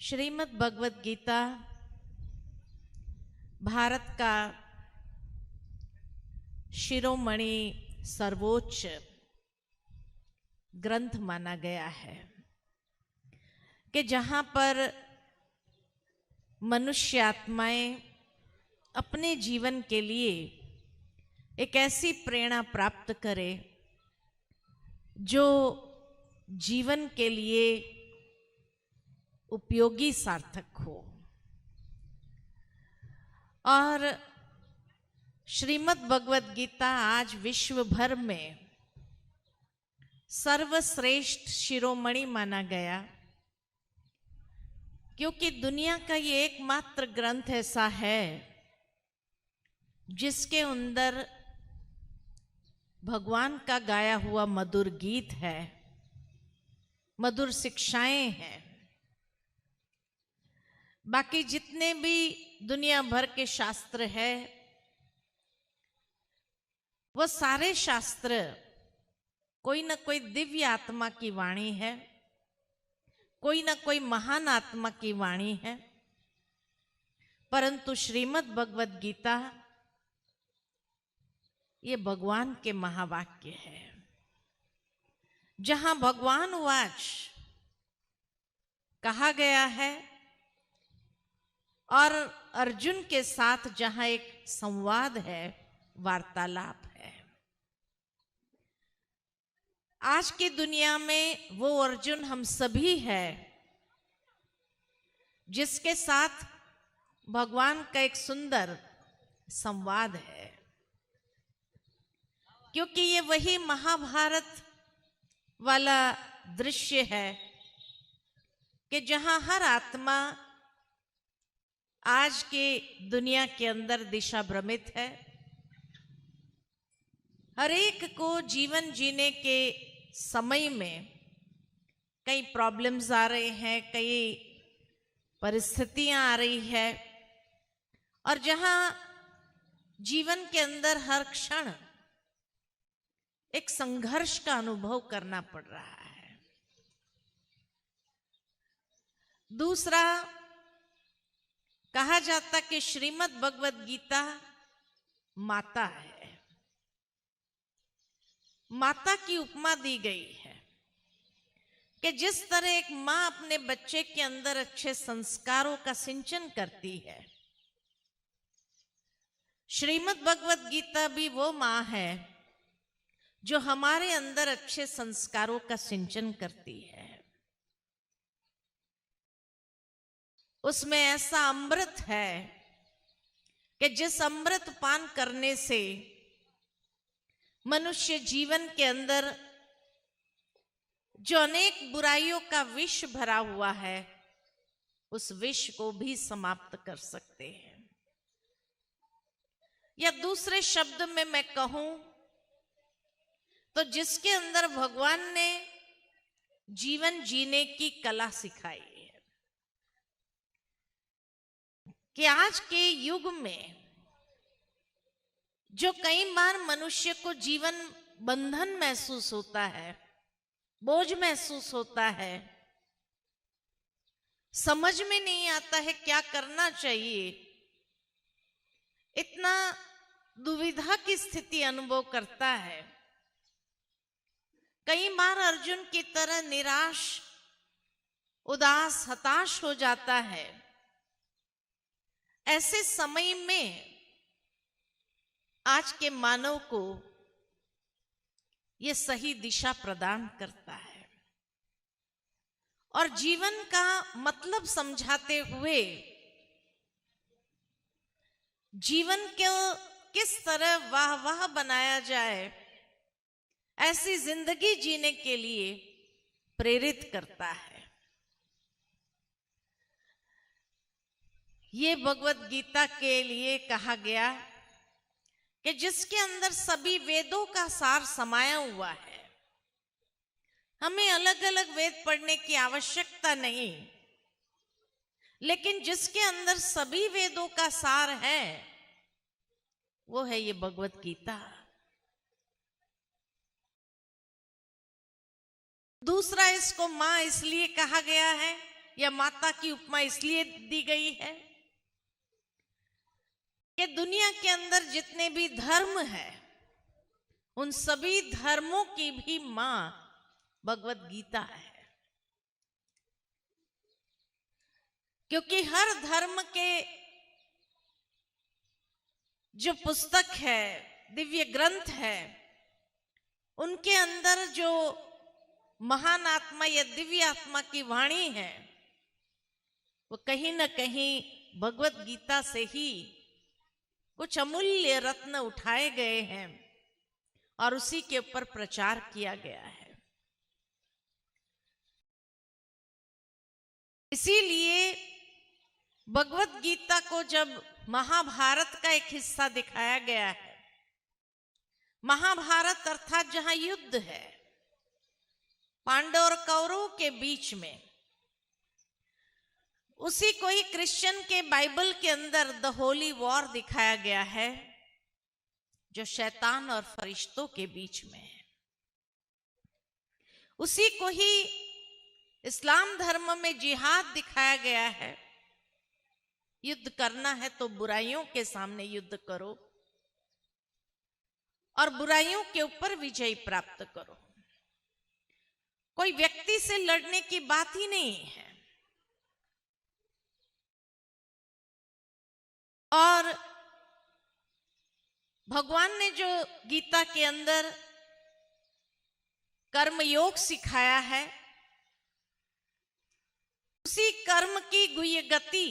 श्रीमद् भगवत गीता भारत का शिरोमणि सर्वोच्च ग्रंथ माना गया है कि जहाँ पर मनुष्य आत्माएं अपने जीवन के लिए एक ऐसी प्रेरणा प्राप्त करे जो जीवन के लिए उपयोगी सार्थक हो। और श्रीमद् भगवत गीता आज विश्व भर में सर्वश्रेष्ठ शिरोमणि माना गया, क्योंकि दुनिया का ये एकमात्र ग्रंथ ऐसा है जिसके अंदर भगवान का गाया हुआ मधुर गीत है, मधुर शिक्षाएं हैं। बाकी जितने भी दुनिया भर के शास्त्र है वो सारे शास्त्र कोई ना कोई दिव्य आत्मा की वाणी है, कोई ना कोई महान आत्मा की वाणी है, परंतु श्रीमद् भगवत गीता ये भगवान के महावाक्य है, जहां भगवान वाच कहा गया है और अर्जुन के साथ जहां एक संवाद है, वार्तालाप है। आज की दुनिया में वो अर्जुन हम सभी है जिसके साथ भगवान का एक सुंदर संवाद है, क्योंकि ये वही महाभारत वाला दृश्य है कि जहां हर आत्मा आज के दुनिया के अंदर दिशा भ्रमित है। हर एक को जीवन जीने के समय में कई प्रॉब्लम्स आ रहे हैं, कई परिस्थितियां आ रही है, और जहां जीवन के अंदर हर क्षण एक संघर्ष का अनुभव करना पड़ रहा है। दूसरा, कहा जाता कि श्रीमद् भगवत गीता माता है, माता की उपमा दी गई है कि जिस तरह एक मां अपने बच्चे के अंदर अच्छे संस्कारों का सिंचन करती है, श्रीमद् भगवत गीता भी वो मां है जो हमारे अंदर अच्छे संस्कारों का सिंचन करती है। उसमें ऐसा अमृत है कि जिस अमृत पान करने से मनुष्य जीवन के अंदर जो अनेक बुराइयों का विष भरा हुआ है, उस विष को भी समाप्त कर सकते हैं। या दूसरे शब्द में मैं कहूं तो जिसके अंदर भगवान ने जीवन जीने की कला सिखाई है, कि आज के युग में जो कई बार मनुष्य को जीवन बंधन महसूस होता है, बोझ महसूस होता है, समझ में नहीं आता है क्या करना चाहिए, इतना दुविधा की स्थिति अनुभव करता है, कई बार अर्जुन की तरह निराश, उदास, हताश हो जाता है। ऐसे समय में आज के मानव को यह सही दिशा प्रदान करता है और जीवन का मतलब समझाते हुए जीवन को किस तरह वाह वाह बनाया जाए, ऐसी जिंदगी जीने के लिए प्रेरित करता है। ये भगवत गीता के लिए कहा गया कि जिसके अंदर सभी वेदों का सार समाया हुआ है। हमें अलग अलग वेद पढ़ने की आवश्यकता नहीं, लेकिन जिसके अंदर सभी वेदों का सार है वो है ये भगवत गीता। दूसरा, इसको मां इसलिए कहा गया है या माता की उपमा इसलिए दी गई है कि दुनिया के अंदर जितने भी धर्म है उन सभी धर्मों की भी मां भगवत गीता है। क्योंकि हर धर्म के जो पुस्तक है, दिव्य ग्रंथ है, उनके अंदर जो महान आत्मा या दिव्य आत्मा की वाणी है वो कहीं ना कहीं भगवत गीता से ही कुछ अमूल्य रत्न उठाए गए हैं और उसी के ऊपर प्रचार किया गया है। इसीलिए भगवत गीता को जब महाभारत का एक हिस्सा दिखाया गया है, महाभारत अर्थात जहां युद्ध है पांडव और कौरवों के बीच में, उसी को ही क्रिश्चियन के बाइबल के अंदर द होली वॉर दिखाया गया है जो शैतान और फरिश्तों के बीच में है। उसी को ही इस्लाम धर्म में जिहाद दिखाया गया है, युद्ध करना है तो बुराइयों के सामने युद्ध करो और बुराइयों के ऊपर विजय प्राप्त करो। कोई व्यक्ति से लड़ने की बात ही नहीं है। और भगवान ने जो गीता के अंदर कर्म योग सिखाया है, उसी कर्म की गुह्य गति,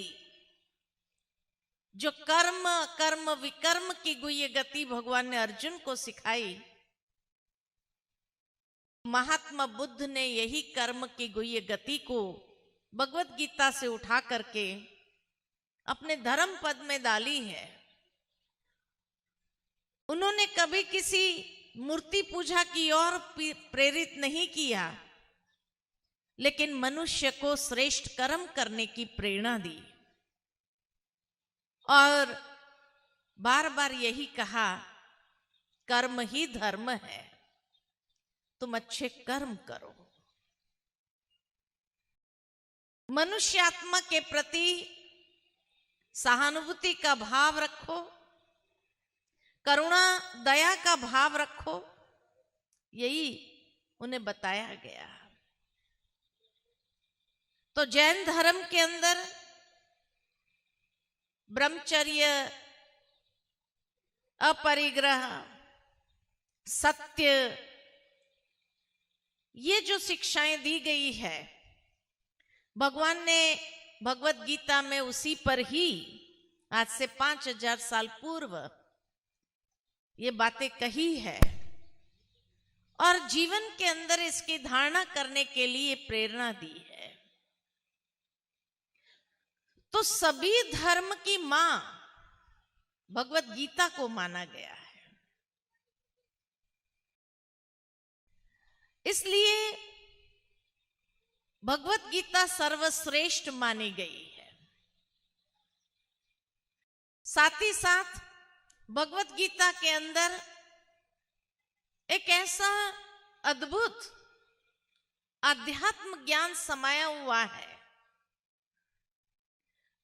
जो कर्म कर्म विकर्म की गुह्य गति भगवान ने अर्जुन को सिखाई, महात्मा बुद्ध ने यही कर्म की गुह्य गति को भगवत गीता से उठा करके अपने धर्म पद में डाली है। उन्होंने कभी किसी मूर्ति पूजा की ओर प्रेरित नहीं किया, लेकिन मनुष्य को श्रेष्ठ कर्म करने की प्रेरणा दी और बार बार यही कहा, कर्म ही धर्म है, तुम अच्छे कर्म करो। मनुष्य आत्मा के प्रति सहानुभूति का भाव रखो, करुणा दया का भाव रखो, यही उन्हें बताया गया। तो जैन धर्म के अंदर ब्रह्मचर्य, अपरिग्रह, सत्य, ये जो शिक्षाएं दी गई है भगवान ने भगवत गीता में उसी पर ही आज से 5000 साल पूर्व ये बातें कही है और जीवन के अंदर इसकी धारणा करने के लिए प्रेरणा दी है। तो सभी धर्म की मां भगवत गीता को माना गया है। इसलिए भगवत गीता सर्वश्रेष्ठ मानी गई है। साथ ही साथ भगवत गीता के अंदर एक ऐसा अद्भुत आध्यात्म ज्ञान समाया हुआ है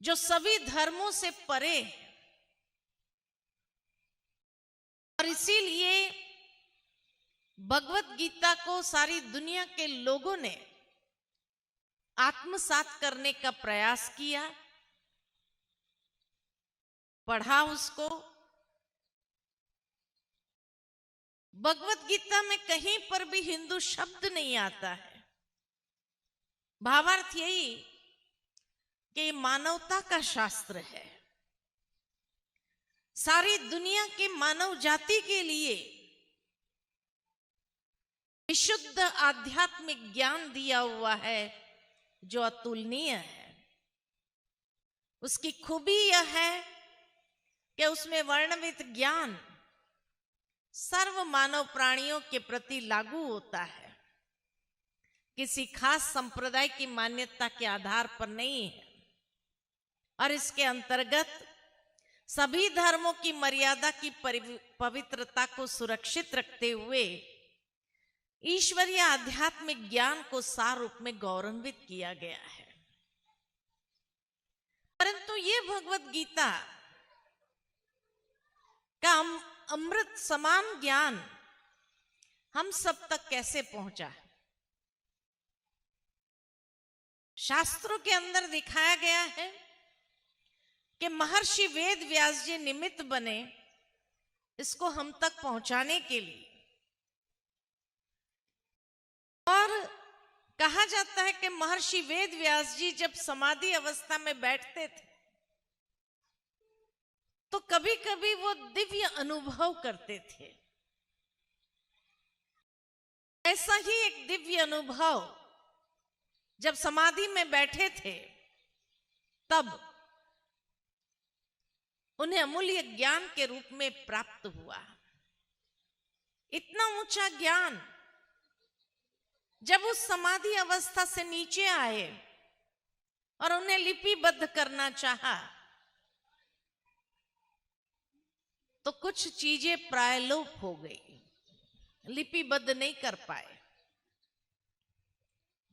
जो सभी धर्मों से परे है और इसीलिए भगवत गीता को सारी दुनिया के लोगों ने आत्मसात करने का प्रयास किया, पढ़ा उसको। भगवत गीता में कहीं पर भी हिंदू शब्द नहीं आता है। भावार्थ यही कि मानवता का शास्त्र है, सारी दुनिया के मानव जाति के लिए विशुद्ध आध्यात्मिक ज्ञान दिया हुआ है जो अतुलनीय है। उसकी खूबी यह है कि उसमें वर्णित ज्ञान सर्व मानव प्राणियों के प्रति लागू होता है, किसी खास संप्रदाय की मान्यता के आधार पर नहीं है और इसके अंतर्गत सभी धर्मों की मर्यादा की पवित्रता को सुरक्षित रखते हुए ईश्वरीय आध्यात्मिक ज्ञान को सार रूप में गौरवान्वित किया गया है। भगवत गीता का अमृत समान ज्ञान हम सब तक कैसे पहुंचा? शास्त्रों के अंदर दिखाया गया है कि महर्षि वेद व्यास जी निमित्त बने इसको हम तक पहुंचाने के लिए। और कहा जाता है कि महर्षि वेद व्यास जी जब समाधि अवस्था में बैठते थे तो कभी कभी वो दिव्य अनुभव करते थे। ऐसा ही एक दिव्य अनुभव जब समाधि में बैठे थे तब उन्हें अमूल्य ज्ञान के रूप में प्राप्त हुआ। इतना ऊंचा ज्ञान जब उस समाधि अवस्था से नीचे आए और उन्हें लिपिबद्ध करना चाहा तो कुछ चीजें प्रायलोप हो गई, लिपिबद्ध नहीं कर पाए।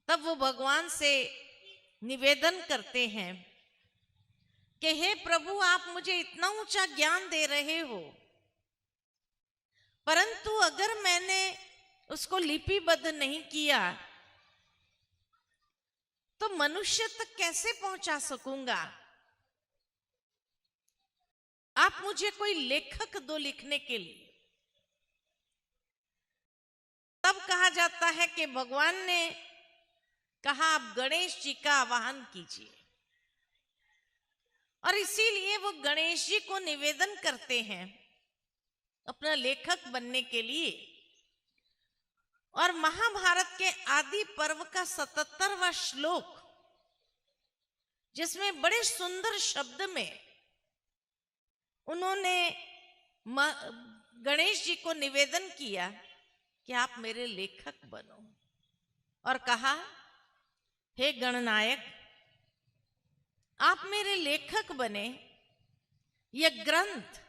तब वो भगवान से निवेदन करते हैं कि हे प्रभु, आप मुझे इतना ऊंचा ज्ञान दे रहे हो, परंतु अगर मैंने उसको लिपिबद्ध नहीं किया तो मनुष्य तक कैसे पहुंचा सकूंगा? आप मुझे कोई लेखक दो लिखने के लिए। तब कहा जाता है कि भगवान ने कहा आप गणेश जी का आवाहन कीजिए, और इसीलिए वो गणेश जी को निवेदन करते हैं अपना लेखक बनने के लिए। और महाभारत के आदि पर्व का 77वां श्लोक, जिसमें बड़े सुंदर शब्द में उन्होंने गणेश जी को निवेदन किया कि आप मेरे लेखक बनो, और कहा हे गणनायक, आप मेरे लेखक बने, यह ग्रंथ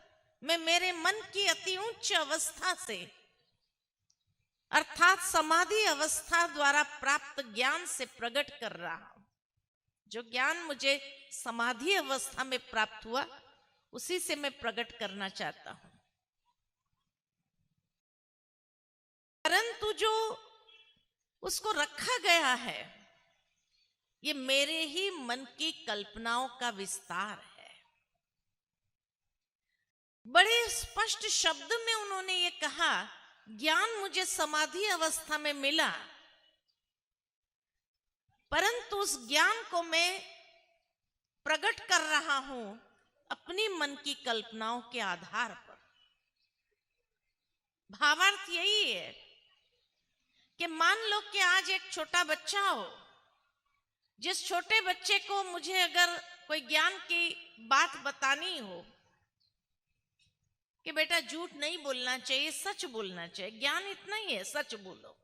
मैं मेरे मन की अति उच्च अवस्था से अर्थात समाधि अवस्था द्वारा प्राप्त ज्ञान से प्रकट कर रहा हूं। जो ज्ञान मुझे समाधि अवस्था में प्राप्त हुआ उसी से मैं प्रकट करना चाहता हूं। परंतु जो उसको रखा गया है ये मेरे ही मन की कल्पनाओं का विस्तार है। बड़े स्पष्ट शब्द में उन्होंने ये कहा, ज्ञान मुझे समाधि अवस्था में मिला, परंतु उस ज्ञान को मैं प्रकट कर रहा हूं अपनी मन की कल्पनाओं के आधार पर। भावार्थ यही है कि मान लो कि आज एक छोटा बच्चा हो, जिस छोटे बच्चे को मुझे अगर कोई ज्ञान की बात बतानी हो कि बेटा झूठ नहीं बोलना चाहिए, सच बोलना चाहिए, ज्ञान इतना ही है, सच बोलो।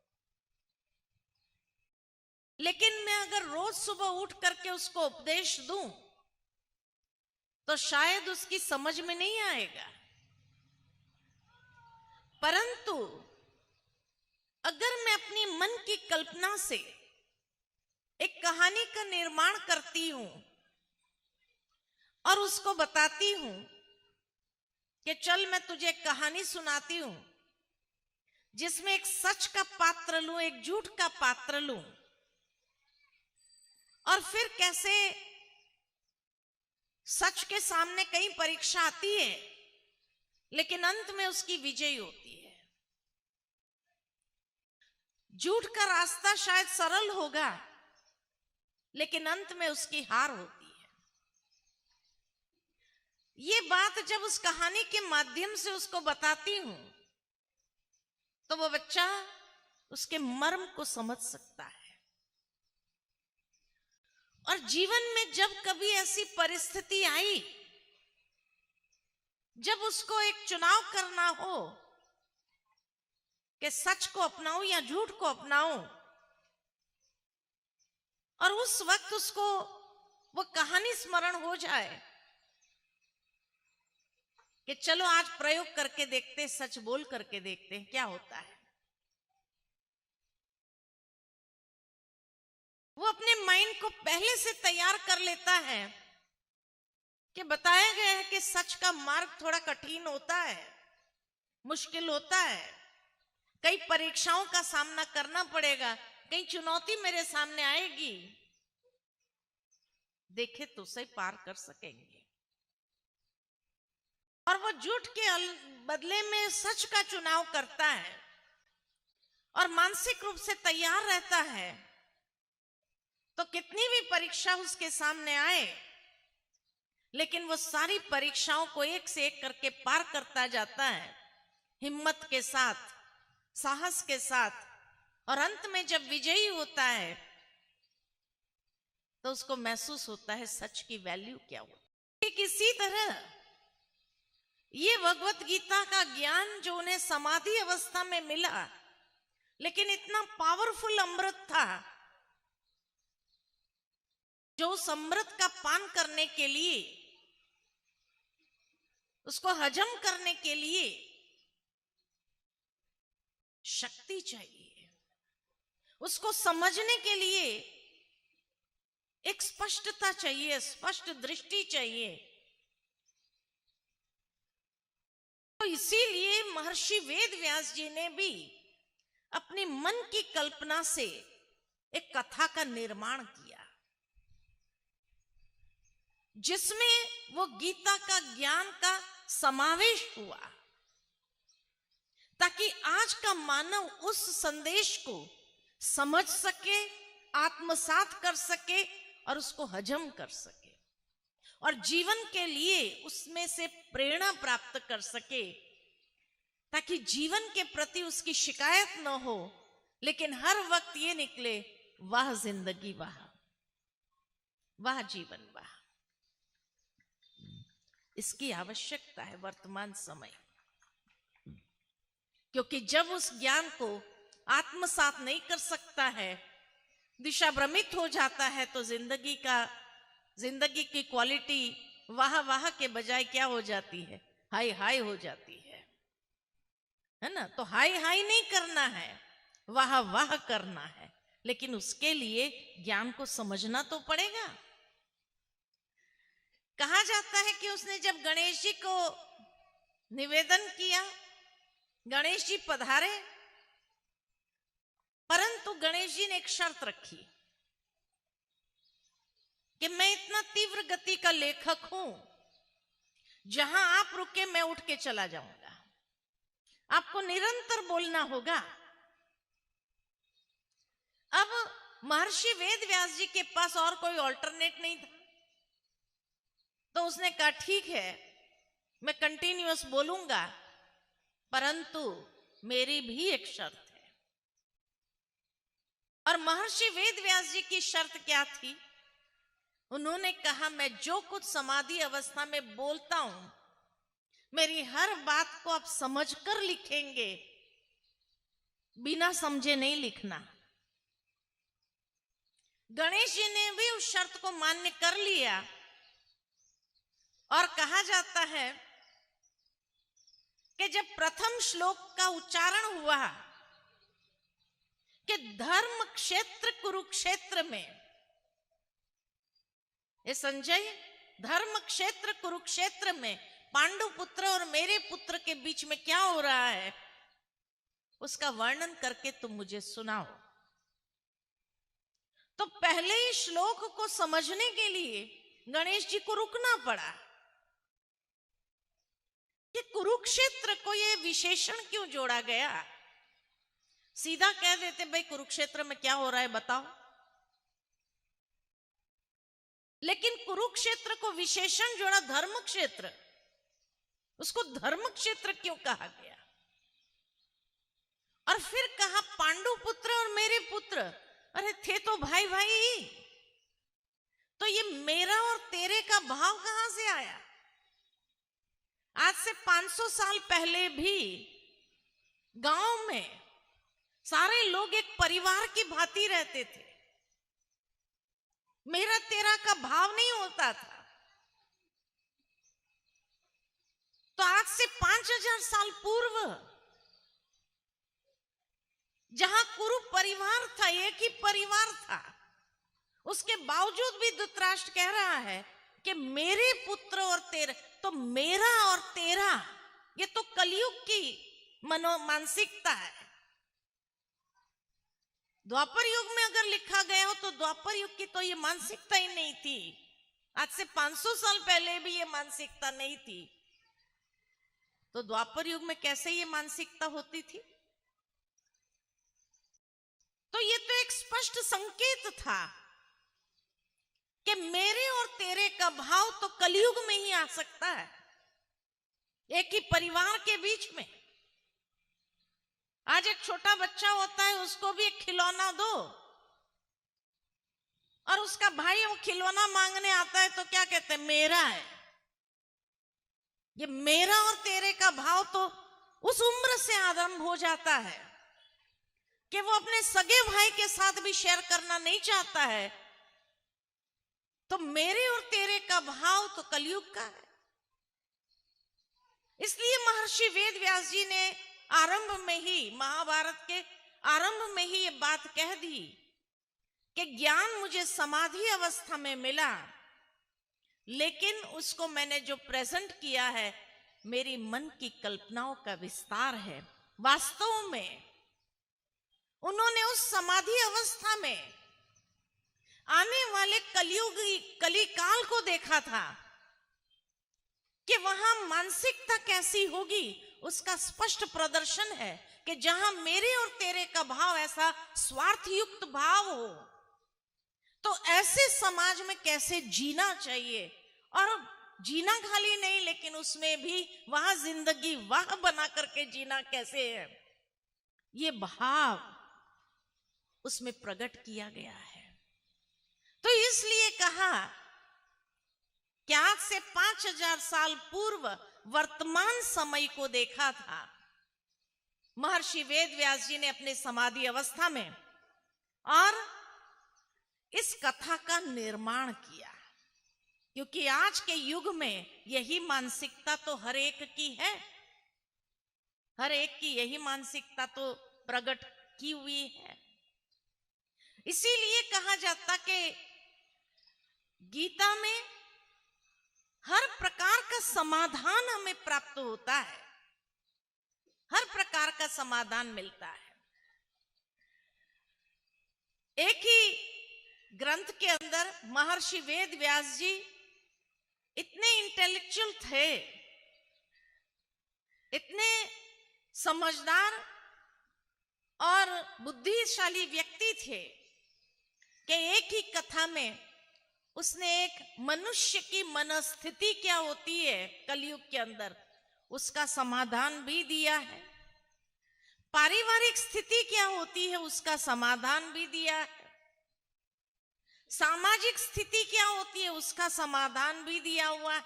लेकिन मैं अगर रोज सुबह उठ करके उसको उपदेश दूं तो शायद उसकी समझ में नहीं आएगा। परंतु अगर मैं अपनी मन की कल्पना से एक कहानी का निर्माण करती हूं और उसको बताती हूं कि चल मैं तुझे एक कहानी सुनाती हूं जिसमें एक सच का पात्र लूं, एक झूठ का पात्र लूं, और फिर कैसे सच के सामने कई परीक्षा आती है लेकिन अंत में उसकी विजय होती है। झूठ का रास्ता शायद सरल होगा लेकिन अंत में उसकी हार होती है। ये बात जब उस कहानी के माध्यम से उसको बताती हूं तो वो बच्चा उसके मर्म को समझ सकता है। और जीवन में जब कभी ऐसी परिस्थिति आई जब उसको एक चुनाव करना हो कि सच को अपनाऊं या झूठ को अपनाऊं, और उस वक्त उसको वो कहानी स्मरण हो जाए कि चलो आज प्रयोग करके देखते, सच बोल करके देखते हैं क्या होता है। वो अपने माइंड को पहले से तैयार कर लेता है कि बताया गया है कि सच का मार्ग थोड़ा कठिन होता है, मुश्किल होता है, कई परीक्षाओं का सामना करना पड़ेगा, कई चुनौती मेरे सामने आएगी, देखे तो सही पार कर सकेंगे। और वो झूठ के बदले में सच का चुनाव करता है और मानसिक रूप से तैयार रहता है, तो कितनी भी परीक्षा उसके सामने आए, लेकिन वो सारी परीक्षाओं को एक से एक करके पार करता जाता है, हिम्मत के साथ, साहस के साथ, और अंत में जब विजयी होता है तो उसको महसूस होता है सच की वैल्यू क्या होती है। किसी तरह ये भगवत गीता का ज्ञान जो उन्हें समाधि अवस्था में मिला, लेकिन इतना पावरफुल अमृत था, जो उस अमृत का पान करने के लिए, उसको हजम करने के लिए शक्ति चाहिए, उसको समझने के लिए एक स्पष्टता चाहिए, स्पष्ट दृष्टि चाहिए। तो इसीलिए महर्षि वेद व्यास जी ने भी अपनी मन की कल्पना से एक कथा का निर्माण किया, जिसमें वो गीता का ज्ञान का समावेश हुआ, ताकि आज का मानव उस संदेश को समझ सके, आत्मसात कर सके और उसको हजम कर सके, और जीवन के लिए उसमें से प्रेरणा प्राप्त कर सके, ताकि जीवन के प्रति उसकी शिकायत न हो, लेकिन हर वक्त ये निकले, वाह जिंदगी वाह, वाह जीवन वाह। इसकी आवश्यकता है वर्तमान समय, क्योंकि जब उस ज्ञान को आत्मसात नहीं कर सकता है, दिशा भ्रमित हो जाता है, तो जिंदगी की क्वालिटी वाह वाह के बजाय क्या हो जाती है, हाय हाय हो जाती है ना। तो हाय हाय नहीं करना है, वाह वाह करना है, लेकिन उसके लिए ज्ञान को समझना तो पड़ेगा। कहा जाता है कि उसने जब गणेश जी को निवेदन किया, गणेश जी पधारे, परंतु गणेश जी ने एक शर्त रखी कि मैं इतना तीव्र गति का लेखक हूं, जहां आप रुके मैं उठ के चला जाऊंगा, आपको निरंतर बोलना होगा। अब महर्षि वेद व्यास जी के पास और कोई ऑल्टरनेट नहीं था, तो उसने कहा ठीक है, मैं कंटिन्यूअस बोलूंगा, परंतु मेरी भी एक शर्त है। और महर्षि वेद व्यास जी की शर्त क्या थी? उन्होंने कहा, मैं जो कुछ समाधि अवस्था में बोलता हूं, मेरी हर बात को आप समझकर लिखेंगे, बिना समझे नहीं लिखना। गणेश जी ने भी उस शर्त को मान्य कर लिया, और कहा जाता है कि जब प्रथम श्लोक का उच्चारण हुआ कि धर्म क्षेत्र कुरुक्षेत्र में, ये संजय, धर्म क्षेत्र कुरुक्षेत्र में पांडु पुत्र और मेरे पुत्र के बीच में क्या हो रहा है, उसका वर्णन करके तुम मुझे सुनाओ। तो पहले ही श्लोक को समझने के लिए गणेश जी को रुकना पड़ा कि कुरुक्षेत्र को ये विशेषण क्यों जोड़ा गया। सीधा कह देते, भाई कुरुक्षेत्र में क्या हो रहा है बताओ, लेकिन कुरुक्षेत्र को विशेषण जोड़ा धर्म क्षेत्र, उसको धर्म क्षेत्र क्यों कहा गया। और फिर कहा पांडु पुत्र और मेरे पुत्र, अरे थे तो भाई भाई, तो ये मेरा और तेरे का भाव कहां से आया। आज से 500 साल पहले भी गांव में सारे लोग एक परिवार की भांति रहते थे, मेरा तेरा का भाव नहीं होता था। तो आज से 5000 साल पूर्व जहां कुरु परिवार था, एक ही परिवार था, उसके बावजूद भी धृतराष्ट्र कह रहा है कि मेरे पुत्र और तेरे, तो मेरा और तेरा ये तो कलयुग की मानसिकता है। द्वापर युग में अगर लिखा गया हो तो द्वापर युग की तो ये मानसिकता ही नहीं थी। आज से 500 साल पहले भी ये मानसिकता नहीं थी, तो द्वापर युग में कैसे ये मानसिकता होती थी? तो ये तो एक स्पष्ट संकेत था कि मेरे और तेरे का भाव तो कलयुग में ही आ सकता है, एक ही परिवार के बीच में। आज एक छोटा बच्चा होता है, उसको भी एक खिलौना दो और उसका भाई वो खिलौना मांगने आता है तो क्या कहते हैं? मेरा है। ये मेरा और तेरे का भाव तो उस उम्र से आरंभ हो जाता है कि वो अपने सगे भाई के साथ भी शेयर करना नहीं चाहता है। तो मेरे और तेरे का भाव तो कलयुग का है। इसलिए महर्षि वेद व्यास जी ने आरंभ में ही, महाभारत के आरंभ में ही ये बात कह दी कि ज्ञान मुझे समाधि अवस्था में मिला, लेकिन उसको मैंने जो प्रेजेंट किया है मेरी मन की कल्पनाओं का विस्तार है। वास्तव में उन्होंने उस समाधि अवस्था में आने वाले कलिकाल को देखा था कि वहां मानसिकता कैसी होगी। उसका स्पष्ट प्रदर्शन है कि जहां मेरे और तेरे का भाव ऐसा स्वार्थ युक्त भाव हो, तो ऐसे समाज में कैसे जीना चाहिए। और जीना खाली नहीं, लेकिन उसमें भी वहां जिंदगी वाह बना करके जीना कैसे है, ये भाव उसमें प्रकट किया गया है। तो इसलिए कहा कि आज से 5000 साल पूर्व वर्तमान समय को देखा था महर्षि वेद व्यास जी ने अपने समाधि अवस्था में, और इस कथा का निर्माण किया। क्योंकि आज के युग में यही मानसिकता तो हर एक की है, हर एक की यही मानसिकता तो प्रकट की हुई है। इसीलिए कहा जाता कि गीता में हर प्रकार का समाधान हमें प्राप्त होता है, हर प्रकार का समाधान मिलता है। एक ही ग्रंथ के अंदर महर्षि वेद व्यास जी इतने इंटेलेक्चुअल थे, इतने समझदार और बुद्धिशाली व्यक्ति थे कि एक ही कथा में उसने एक मनुष्य की मनस्थिति क्या होती है कलयुग के अंदर, उसका समाधान भी दिया है। पारिवारिक स्थिति क्या होती है, उसका समाधान भी दिया है। सामाजिक स्थिति क्या होती है, उसका समाधान भी दिया हुआ है।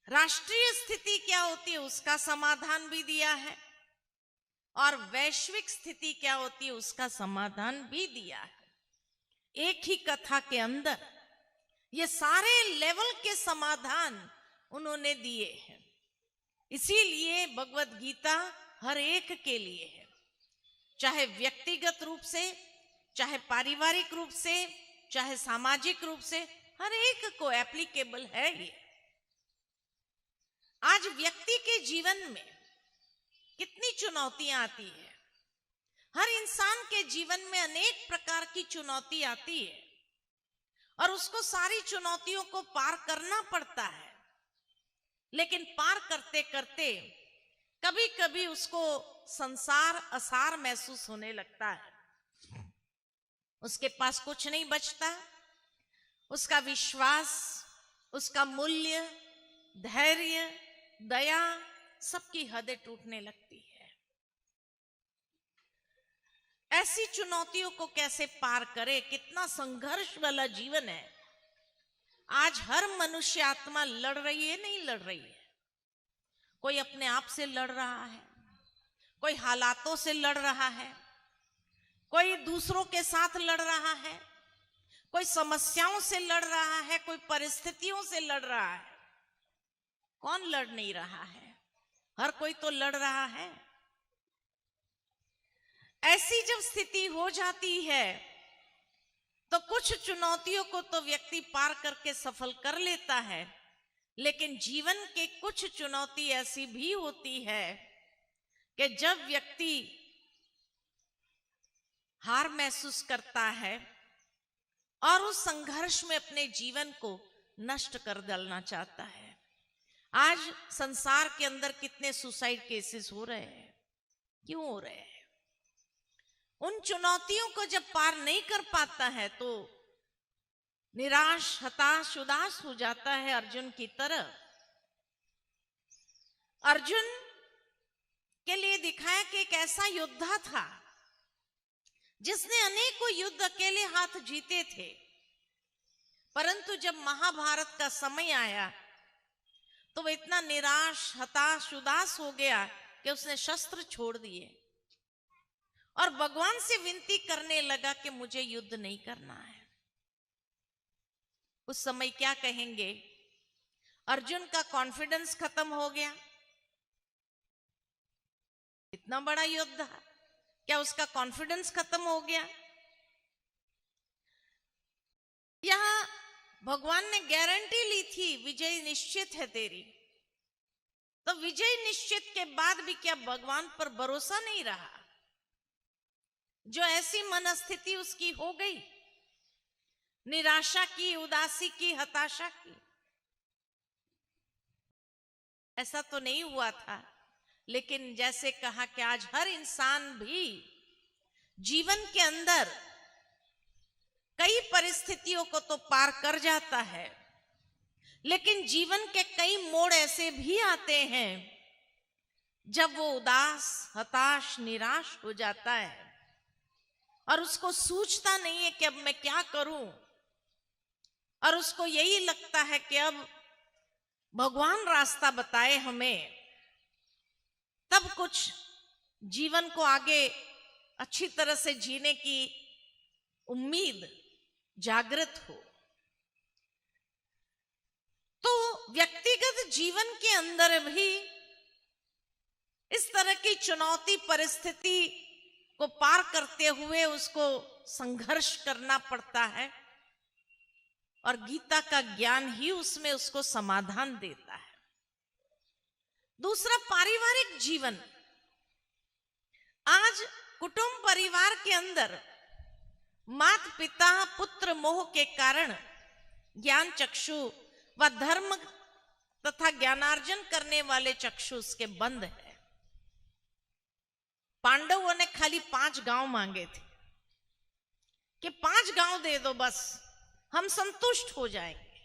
राष्ट्रीय स्थिति क्या होती है, उसका समाधान भी दिया है। और वैश्विक स्थिति क्या होती है, उसका समाधान भी दिया है। एक ही कथा के अंदर ये सारे लेवल के समाधान उन्होंने दिए हैं। इसीलिए भगवत गीता हर एक के लिए है, चाहे व्यक्तिगत रूप से, चाहे पारिवारिक रूप से, चाहे सामाजिक रूप से, हर एक को एप्लीकेबल है ये। आज व्यक्ति के जीवन में कितनी चुनौतियां आती है, हर इंसान के जीवन में अनेक प्रकार की चुनौती आती है और उसको सारी चुनौतियों को पार करना पड़ता है। लेकिन पार करते करते कभी कभी उसको संसार असार महसूस होने लगता है, उसके पास कुछ नहीं बचता, उसका विश्वास, उसका मूल्य, धैर्य, दया, सबकी हदें टूटने लगती है। ऐसी चुनौतियों को कैसे पार करे, कितना संघर्ष वाला जीवन है। आज हर मनुष्य आत्मा लड़ रही है, नहीं लड़ रही है। कोई अपने आप से लड़ रहा है, कोई हालातों से लड़ रहा है, कोई दूसरों के साथ लड़ रहा है, कोई समस्याओं से लड़ रहा है, कोई परिस्थितियों से लड़ रहा है। कौन लड़ नहीं रहा है? हर कोई तो लड़ रहा है। ऐसी जब स्थिति हो जाती है तो कुछ चुनौतियों को तो व्यक्ति पार करके सफल कर लेता है, लेकिन जीवन के कुछ चुनौती ऐसी भी होती है कि जब व्यक्ति हार महसूस करता है और उस संघर्ष में अपने जीवन को नष्ट कर डालना चाहता है। आज संसार के अंदर कितने सुसाइड केसेस हो रहे हैं, क्यों हो रहे हैं? उन चुनौतियों को जब पार नहीं कर पाता है तो निराश, हताश, उदास हो जाता है। अर्जुन की तरह अर्जुन के लिए दिखाया कि एक ऐसा योद्धा था जिसने अनेकों युद्ध अकेले हाथ जीते थे, परंतु जब महाभारत का समय आया तो वह इतना निराश, हताश, उदास हो गया कि उसने शस्त्र छोड़ दिए और भगवान से विनती करने लगा कि मुझे युद्ध नहीं करना है। उस समय क्या कहेंगे? अर्जुन का कॉन्फिडेंस खत्म हो गया। इतना बड़ा योद्धा, क्या उसका कॉन्फिडेंस खत्म हो गया? यहां भगवान ने गारंटी ली थी, विजय निश्चित है तेरी। तो विजय निश्चित के बाद भी क्या भगवान पर भरोसा नहीं रहा? जो ऐसी मनस्थिति उसकी हो गई, निराशा की, उदासी की, हताशा की, ऐसा तो नहीं हुआ था। लेकिन जैसे कहा कि आज हर इंसान भी जीवन के अंदर कई परिस्थितियों को तो पार कर जाता है, लेकिन जीवन के कई मोड़ ऐसे भी आते हैं जब वो उदास, हताश, निराश हो जाता है और उसको सूझता नहीं है कि अब मैं क्या करूं, और उसको यही लगता है कि अब भगवान रास्ता बताए हमें, तब कुछ जीवन को आगे अच्छी तरह से जीने की उम्मीद जागृत हो। तो व्यक्तिगत जीवन के अंदर भी इस तरह की चुनौती परिस्थिति को पार करते हुए उसको संघर्ष करना पड़ता है, और गीता का ज्ञान ही उसमें उसको समाधान देता है। दूसरा, पारिवारिक जीवन। आज कुटुंब परिवार के अंदर माता पिता पुत्र मोह के कारण ज्ञान चक्षु व धर्म तथा ज्ञानार्जन करने वाले चक्षु उसके बंद है। पांडवों ने खाली 5 गांव मांगे थे कि 5 गांव दे दो, बस हम संतुष्ट हो जाएंगे।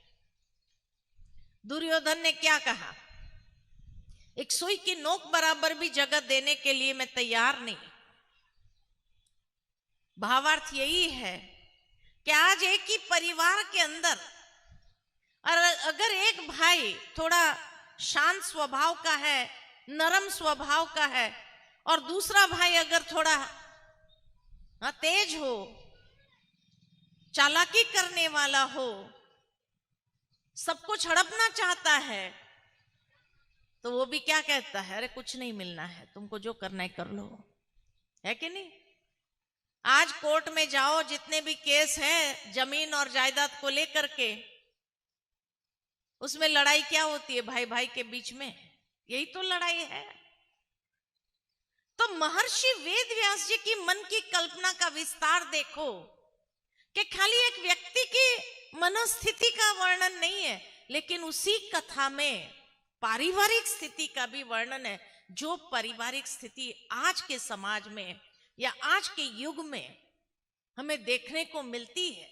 दुर्योधन ने क्या कहा? एक सुई की नोक बराबर भी जगह देने के लिए मैं तैयार नहीं। भावार्थ यही है कि आज एक ही परिवार के अंदर अगर एक भाई थोड़ा शांत स्वभाव का है, नरम स्वभाव का है, और दूसरा भाई अगर थोड़ा तेज हो, चालाकी करने वाला हो, सब कुछ हड़पना चाहता है, तो वो भी क्या कहता है? अरे कुछ नहीं मिलना है, तुमको जो करना है कर लो। है कि नहीं? आज कोर्ट में जाओ, जितने भी केस हैं जमीन और जायदाद को लेकर के, उसमें लड़ाई क्या होती है? भाई भाई के बीच में, यही तो लड़ाई है। तो महर्षि वेद व्यास जी की मन की कल्पना का विस्तार देखो कि खाली एक व्यक्ति की मनोस्थिति का वर्णन नहीं है, लेकिन उसी कथा में पारिवारिक स्थिति का भी वर्णन है। जो पारिवारिक स्थिति आज के समाज में या आज के युग में हमें देखने को मिलती है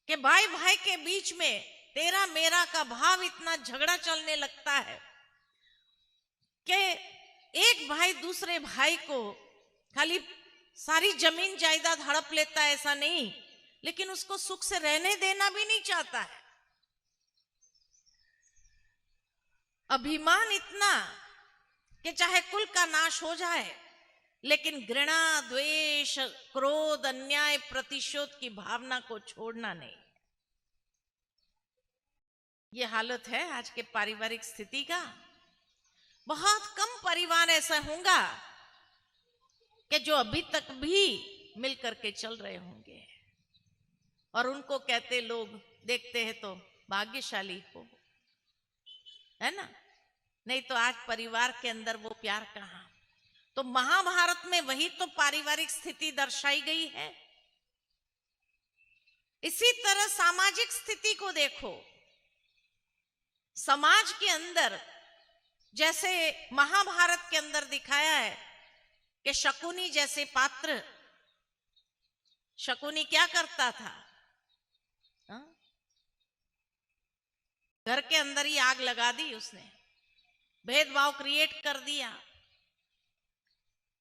कि भाई भाई के बीच में तेरा मेरा का भाव इतना झगड़ा चलने लगता है कि एक भाई दूसरे भाई को खाली सारी जमीन जायदाद हड़प लेता है, ऐसा नहीं, लेकिन उसको सुख से रहने देना भी नहीं चाहता है। अभिमान इतना कि चाहे कुल का नाश हो जाए, लेकिन घृणा, द्वेष, क्रोध, अन्याय, प्रतिशोध की भावना को छोड़ना नहीं। ये हालत है आज के पारिवारिक स्थिति का। बहुत कम परिवार ऐसा होगा कि जो अभी तक भी मिलकर के चल रहे होंगे। और उनको कहते लोग देखते हैं तो भाग्यशाली हो, है ना। नहीं तो आज परिवार के अंदर वो प्यार कहाँ। तो महाभारत में वही तो पारिवारिक स्थिति दर्शाई गई है। इसी तरह सामाजिक स्थिति को देखो। समाज के अंदर जैसे महाभारत के अंदर दिखाया है कि शकुनी जैसे पात्र, शकुनी क्या करता था? घर के अंदर ही आग लगा दी उसने, भेदभाव क्रिएट कर दिया।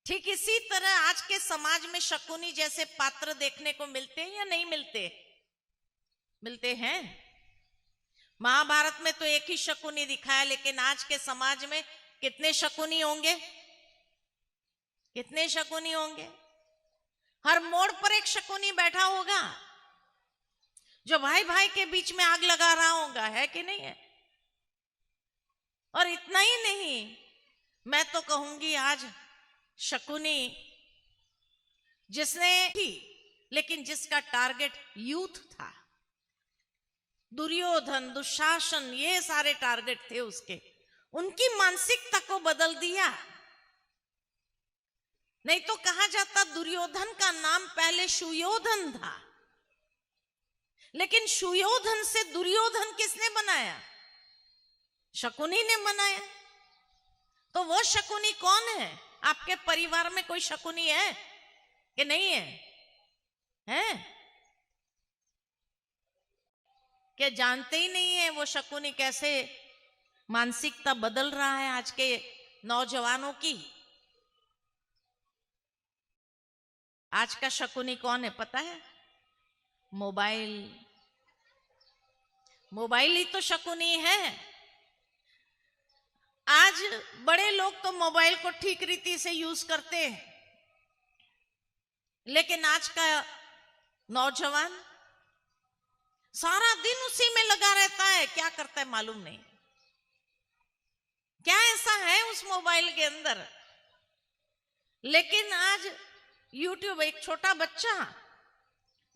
ठीक इसी तरह आज के समाज में शकुनी जैसे पात्र देखने को मिलते हैं या नहीं मिलते? मिलते हैं। महाभारत में तो एक ही शकुनी दिखाया, लेकिन आज के समाज में कितने शकुनी होंगे? कितने शकुनी होंगे? हर मोड़ पर एक शकुनी बैठा होगा जो भाई भाई के बीच में आग लगा रहा होगा, है कि नहीं है? और इतना ही नहीं, मैं तो कहूंगी आज शकुनी जिसने थी, लेकिन जिसका टारगेट यूथ था, दुर्योधन, दुशासन, ये सारे टारगेट थे उसके, उनकी मानसिकता को बदल दिया। नहीं तो कहा जाता दुर्योधन का नाम पहले सुयोधन था, लेकिन सुयोधन से दुर्योधन किसने बनाया? शकुनी ने बनाया। तो वो शकुनी कौन है? आपके परिवार में कोई शकुनी है कि नहीं है? हैं? क्या जानते ही नहीं है वो शकुनी कैसे मानसिकता बदल रहा है आज के नौजवानों की? आज का शकुनी कौन है पता है? मोबाइल। मोबाइल ही तो शकुनी है। आज बड़े लोग तो मोबाइल को ठीक रीति से यूज करते हैं, लेकिन आज का नौजवान सारा दिन उसी में लगा रहता है। क्या करता है मालूम नहीं। क्या ऐसा है उस मोबाइल के अंदर? लेकिन आज YouTube, एक छोटा बच्चा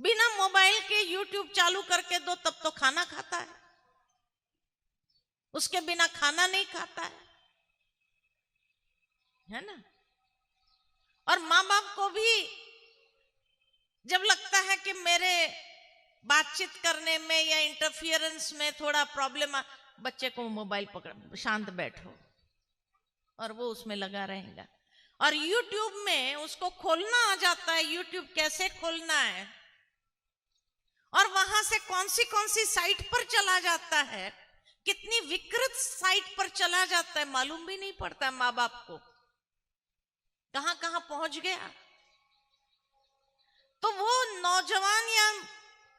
बिना मोबाइल के YouTube चालू करके दो तब तो खाना खाता है, उसके बिना खाना नहीं खाता है ना। और माँ बाप को भी जब लगता है कि मेरे बातचीत करने में या इंटरफियरेंस में थोड़ा प्रॉब्लम, बच्चे को मोबाइल पकड़, शांत बैठो, और वो उसमें लगा रहेगा। और YouTube में उसको खोलना आ जाता है, YouTube कैसे खोलना है और वहां से कौन सी साइट पर चला जाता है, कितनी विकृत साइट पर चला जाता है, मालूम भी नहीं पड़ता माँ बाप को कहां कहां पहुंच गया। तो वो नौजवान या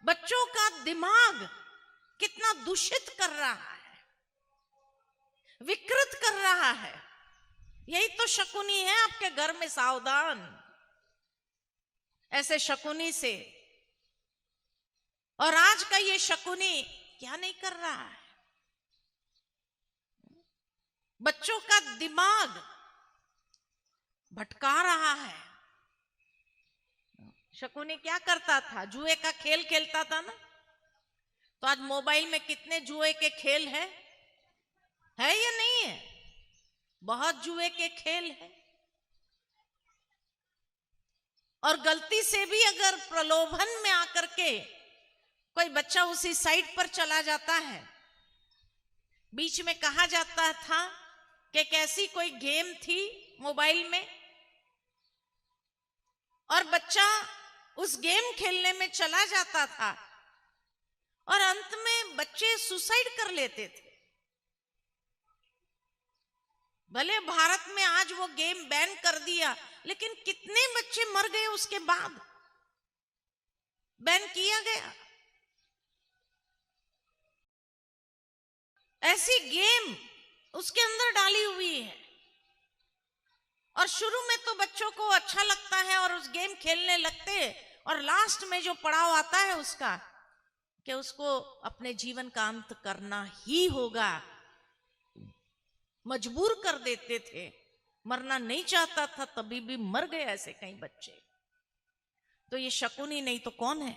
बच्चों का दिमाग कितना दूषित कर रहा है, विकृत कर रहा है। यही तो शकुनी है आपके घर में। सावधान ऐसे शकुनी से। और आज का ये शकुनी क्या नहीं कर रहा है? बच्चों का दिमाग भटका रहा है। शकुनी क्या करता था? जुए का खेल खेलता था ना। तो आज मोबाइल में कितने जुए के खेल है या नहीं है? बहुत जुए के खेल है। और गलती से भी अगर प्रलोभन में आकर के कोई बच्चा उसी साइट पर चला जाता है, बीच में कहा जाता था कि कैसी कोई गेम थी मोबाइल में, और बच्चा उस गेम खेलने में चला जाता था और अंत में बच्चे सुसाइड कर लेते थे। भले भारत में आज वो गेम बैन कर दिया, लेकिन कितने बच्चे मर गए उसके बाद बैन किया गया। ऐसी गेम उसके अंदर डाली हुई है, और शुरू में तो बच्चों को अच्छा लगता है और उस गेम खेलने लगते हैं, और लास्ट में जो पड़ाव आता है उसका कि उसको अपने जीवन का अंत करना ही होगा, मजबूर कर देते थे। मरना नहीं चाहता था तभी भी मर गए ऐसे कई बच्चे। तो ये शकुनी नहीं तो कौन है?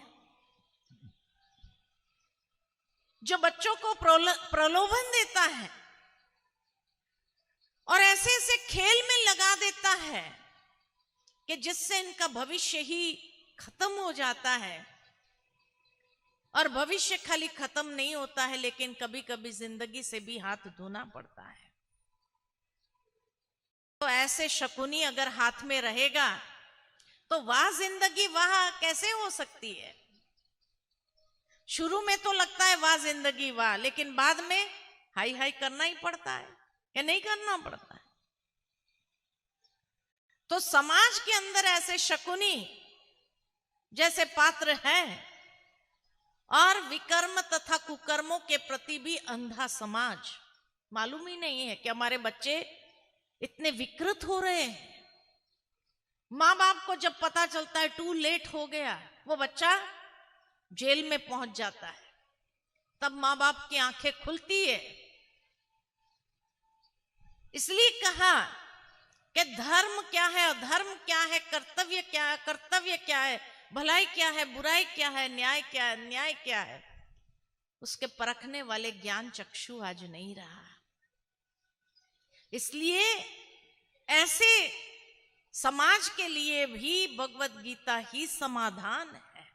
जो बच्चों को प्रलोभन देता है और ऐसे ऐसे खेल में लगा देता है कि जिससे इनका भविष्य ही खत्म हो जाता है। और भविष्य खाली खत्म नहीं होता है, लेकिन कभी कभी जिंदगी से भी हाथ धोना पड़ता है। तो ऐसे शकुनी अगर हाथ में रहेगा तो वह जिंदगी वह कैसे हो सकती है? शुरू में तो लगता है वाह जिंदगी वाह, लेकिन बाद में हाई हाई करना ही पड़ता है या नहीं करना पड़ता है? तो समाज के अंदर ऐसे शकुनी जैसे पात्र हैं और विकर्म तथा कुकर्मों के प्रति भी अंधा समाज। मालूम ही नहीं है कि हमारे बच्चे इतने विकृत हो रहे हैं। माँ बाप को जब पता चलता है टू लेट हो गया, वो बच्चा जेल में पहुंच जाता है, तब माँ बाप की आंखें खुलती है। इसलिए कहा कि धर्म क्या है, अधर्म क्या है, कर्तव्य क्या है, कर्तव्य क्या है, भलाई क्या है, बुराई क्या है, न्याय क्या है, न्याय क्या है, उसके परखने वाले ज्ञान चक्षु आज नहीं रहा। इसलिए ऐसे समाज के लिए भी भगवत गीता ही समाधान है।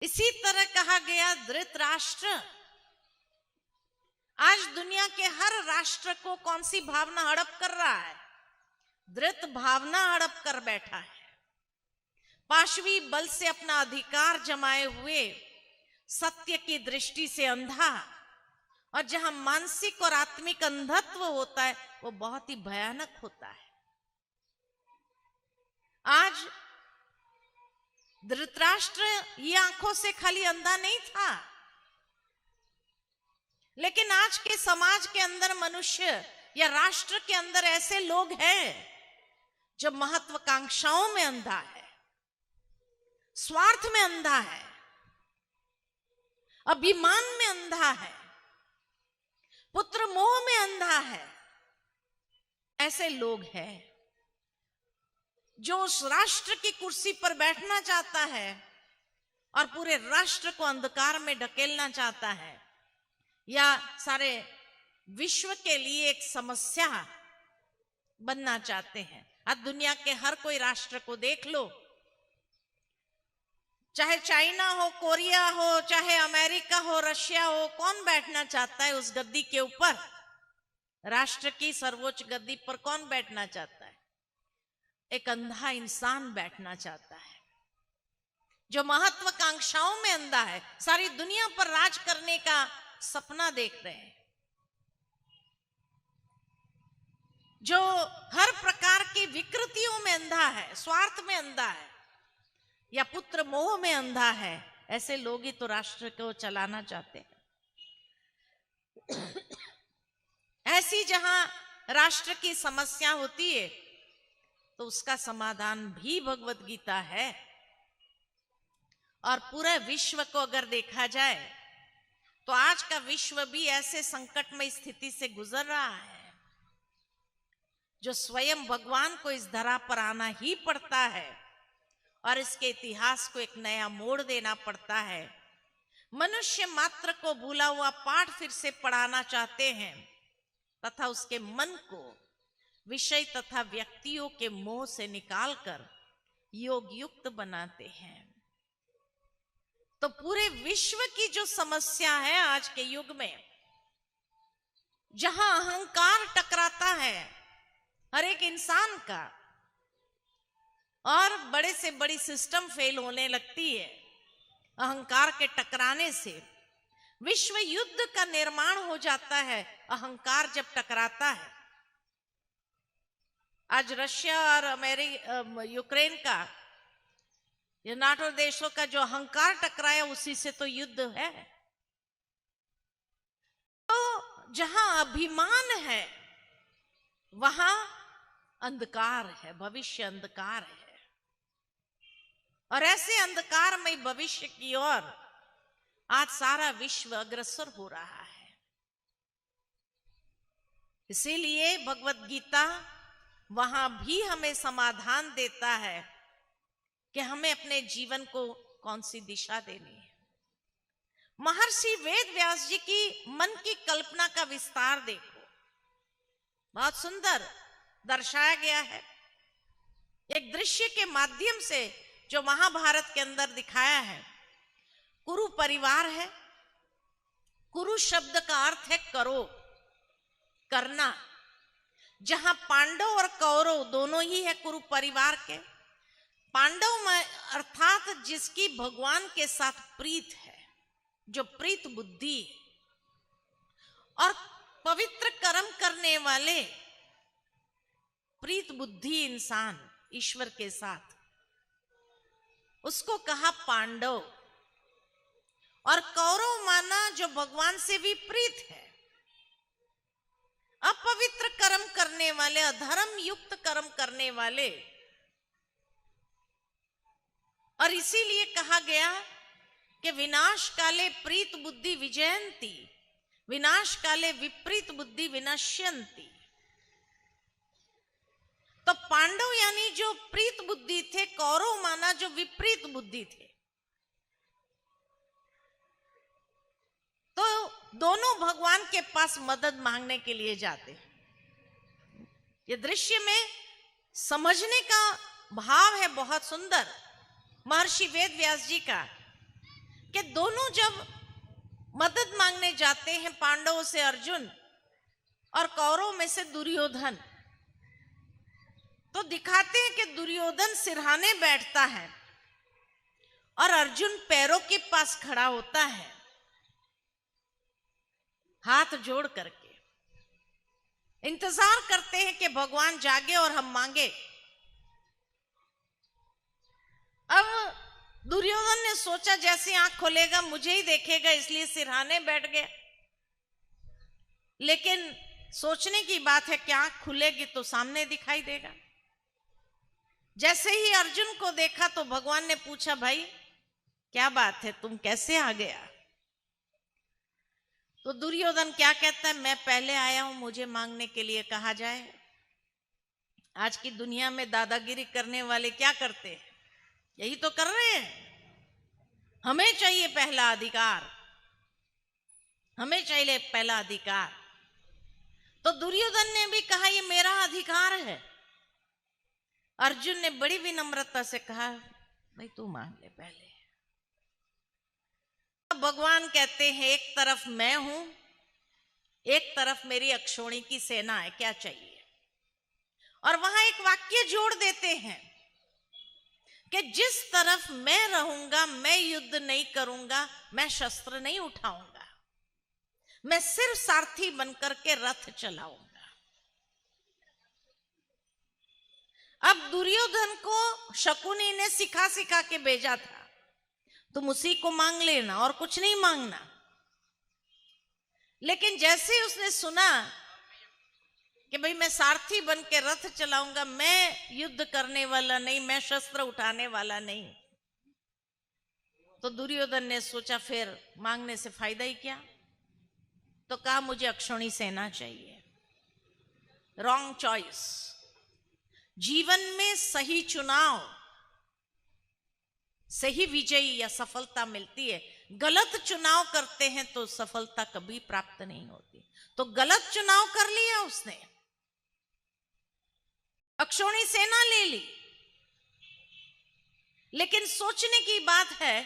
इसी तरह कहा गया धृतराष्ट्र आज दुनिया के हर राष्ट्र को कौन सी भावना हड़प कर रहा है? धृत भावना हड़प कर बैठा है। पाशवी बल से अपना अधिकार जमाए हुए, सत्य की दृष्टि से अंधा, और जहां मानसिक और आत्मिक अंधत्व होता है वो बहुत ही भयानक होता है। आज धृतराष्ट्र ये आंखों से खाली अंधा नहीं था, लेकिन आज के समाज के अंदर मनुष्य या राष्ट्र के अंदर ऐसे लोग हैं जो महत्वाकांक्षाओं में अंधा है, स्वार्थ में अंधा है, अभिमान में अंधा है, पुत्र मोह में अंधा है। ऐसे लोग हैं जो उस राष्ट्र की कुर्सी पर बैठना चाहता है और पूरे राष्ट्र को अंधकार में ढकेलना चाहता है, या सारे विश्व के लिए एक समस्या बनना चाहते हैं। आज दुनिया के हर कोई राष्ट्र को देख लो, चाहे चाइना हो, कोरिया हो, चाहे अमेरिका हो, रशिया हो, कौन बैठना चाहता है उस गद्दी के ऊपर? राष्ट्र की सर्वोच्च गद्दी पर कौन बैठना चाहता है? एक अंधा इंसान बैठना चाहता है जो महत्वाकांक्षाओं में अंधा है, सारी दुनिया पर राज करने का सपना देख रहे हैं, जो हर प्रकार की विकृतियों में अंधा है, स्वार्थ में अंधा है या पुत्र मोह में अंधा है। ऐसे लोग ही तो राष्ट्र को चलाना चाहते हैं। ऐसी जहां राष्ट्र की समस्या होती है तो उसका समाधान भी भगवत गीता है। और पूरे विश्व को अगर देखा जाए तो आज का विश्व भी ऐसे संकटमय स्थिति से गुजर रहा है जो स्वयं भगवान को इस धरा पर आना ही पड़ता है और इसके इतिहास को एक नया मोड़ देना पड़ता है। मनुष्य मात्र को भूला हुआ पाठ फिर से पढ़ाना चाहते हैं तथा उसके मन को विषय तथा व्यक्तियों के मोह से निकालकर योग युक्त बनाते हैं। तो पूरे विश्व की जो समस्या है आज के युग में, जहां अहंकार टकराता है हर एक इंसान का और बड़े से बड़ी सिस्टम फेल होने लगती है, अहंकार के टकराने से विश्व युद्ध का निर्माण हो जाता है। अहंकार जब टकराता है, आज रशिया और यूक्रेन का, ये नाटो देशों का जो अहंकार टकराया उसी से तो युद्ध है। तो जहां अभिमान है वहां अंधकार है, भविष्य अंधकार है, और ऐसे अंधकारमय भविष्य की ओर आज सारा विश्व अग्रसर हो रहा है। इसीलिए भगवत गीता वहां भी हमें समाधान देता है कि हमें अपने जीवन को कौन सी दिशा देनी है। महर्षि वेद व्यास जी की मन की कल्पना का विस्तार देखो, बहुत सुंदर दर्शाया गया है। एक दृश्य के माध्यम से जो महाभारत के अंदर दिखाया है। कुरु परिवार है। कुरु शब्द का अर्थ है करो, करना। जहां पांडव और कौरव दोनों ही है कुरु परिवार के। पांडव में अर्थात जिसकी भगवान के साथ प्रीत है, जो प्रीत बुद्धि और पवित्र कर्म करने वाले प्रीत बुद्धि इंसान ईश्वर के साथ, उसको कहा पांडव। और कौरव माना जो भगवान से भी प्रीत है, अपवित्र कर्म करने वाले, अधर्म युक्त कर्म करने वाले। और इसीलिए कहा गया कि विनाश काले प्रीत बुद्धि विजयंती, विनाश काले विपरीत बुद्धि विनश्यंती। तो पांडव यानी जो प्रीत बुद्धि थे, कौरव माना जो विपरीत बुद्धि थे। तो दोनों भगवान के पास मदद मांगने के लिए जाते हैं। ये दृश्य में समझने का भाव है बहुत सुंदर महर्षि वेद व्यास जी का, कि दोनों जब मदद मांगने जाते हैं, पांडवों से अर्जुन और कौरव में से दुर्योधन, तो दिखाते हैं कि दुर्योधन सिरहाने बैठता है और अर्जुन पैरों के पास खड़ा होता है, हाथ जोड़ करके इंतजार करते हैं कि भगवान जागे और हम मांगे। अब दुर्योधन ने सोचा जैसे आंख खोलेगा मुझे ही देखेगा, इसलिए सिरहाने बैठ गया। लेकिन सोचने की बात है कि आंख खुलेगी तो सामने दिखाई देगा। जैसे ही अर्जुन को देखा तो भगवान ने पूछा, भाई क्या बात है, तुम कैसे आ गया? तो दुर्योधन क्या कहता है, मैं पहले आया हूं, मुझे मांगने के लिए कहा जाए। आज की दुनिया में दादागिरी करने वाले क्या करते हैं? यही तो कर रहे हैं। हमें चाहिए पहला अधिकार, हमें चाहिए पहला अधिकार। तो दुर्योधन ने भी कहा ये मेरा अधिकार है। अर्जुन ने बड़ी विनम्रता से कहा, भाई तू मांग ले पहले। भगवान कहते हैं एक तरफ मैं हूं, एक तरफ मेरी अक्षोणी की सेना है, क्या चाहिए? और वहां एक वाक्य जोड़ देते हैं कि जिस तरफ मैं रहूंगा मैं युद्ध नहीं करूंगा, मैं शस्त्र नहीं उठाऊंगा, मैं सिर्फ सारथी बनकर के रथ चलाऊंगा। अब दुर्योधन को शकुनी ने सिखा सिखा के भेजा था, तुम उसी को मांग लेना और कुछ नहीं मांगना। लेकिन जैसे ही उसने सुना कि भाई मैं सारथी बन के रथ चलाऊंगा, मैं युद्ध करने वाला नहीं, मैं शस्त्र उठाने वाला नहीं, तो दुर्योधन ने सोचा फिर मांगने से फायदा ही क्या। तो कहा मुझे अक्षौणी सेना चाहिए। Wrong choice. जीवन में सही चुनाव से ही विजयी या सफलता मिलती है। गलत चुनाव करते हैं तो सफलता कभी प्राप्त नहीं होती। तो गलत चुनाव कर लिया उसने, अक्षौणी सेना ले ली। लेकिन सोचने की बात है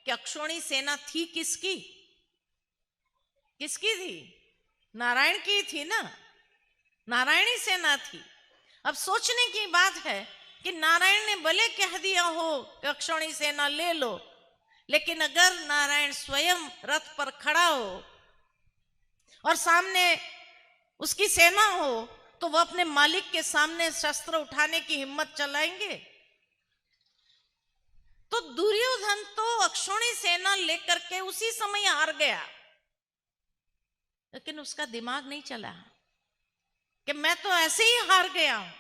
कि अक्षौणी सेना थी किसकी? किसकी थी? नारायण की थी ना, नारायणी सेना थी। अब सोचने की बात है कि नारायण ने भले कह दिया हो कि अक्षौणी सेना ले लो, लेकिन अगर नारायण स्वयं रथ पर खड़ा हो और सामने उसकी सेना हो, तो वह अपने मालिक के सामने शस्त्र उठाने की हिम्मत चलाएंगे? तो दुर्योधन तो अक्षौणी सेना लेकर के उसी समय हार गया। लेकिन उसका दिमाग नहीं चला कि मैं तो ऐसे ही हार गया हूं,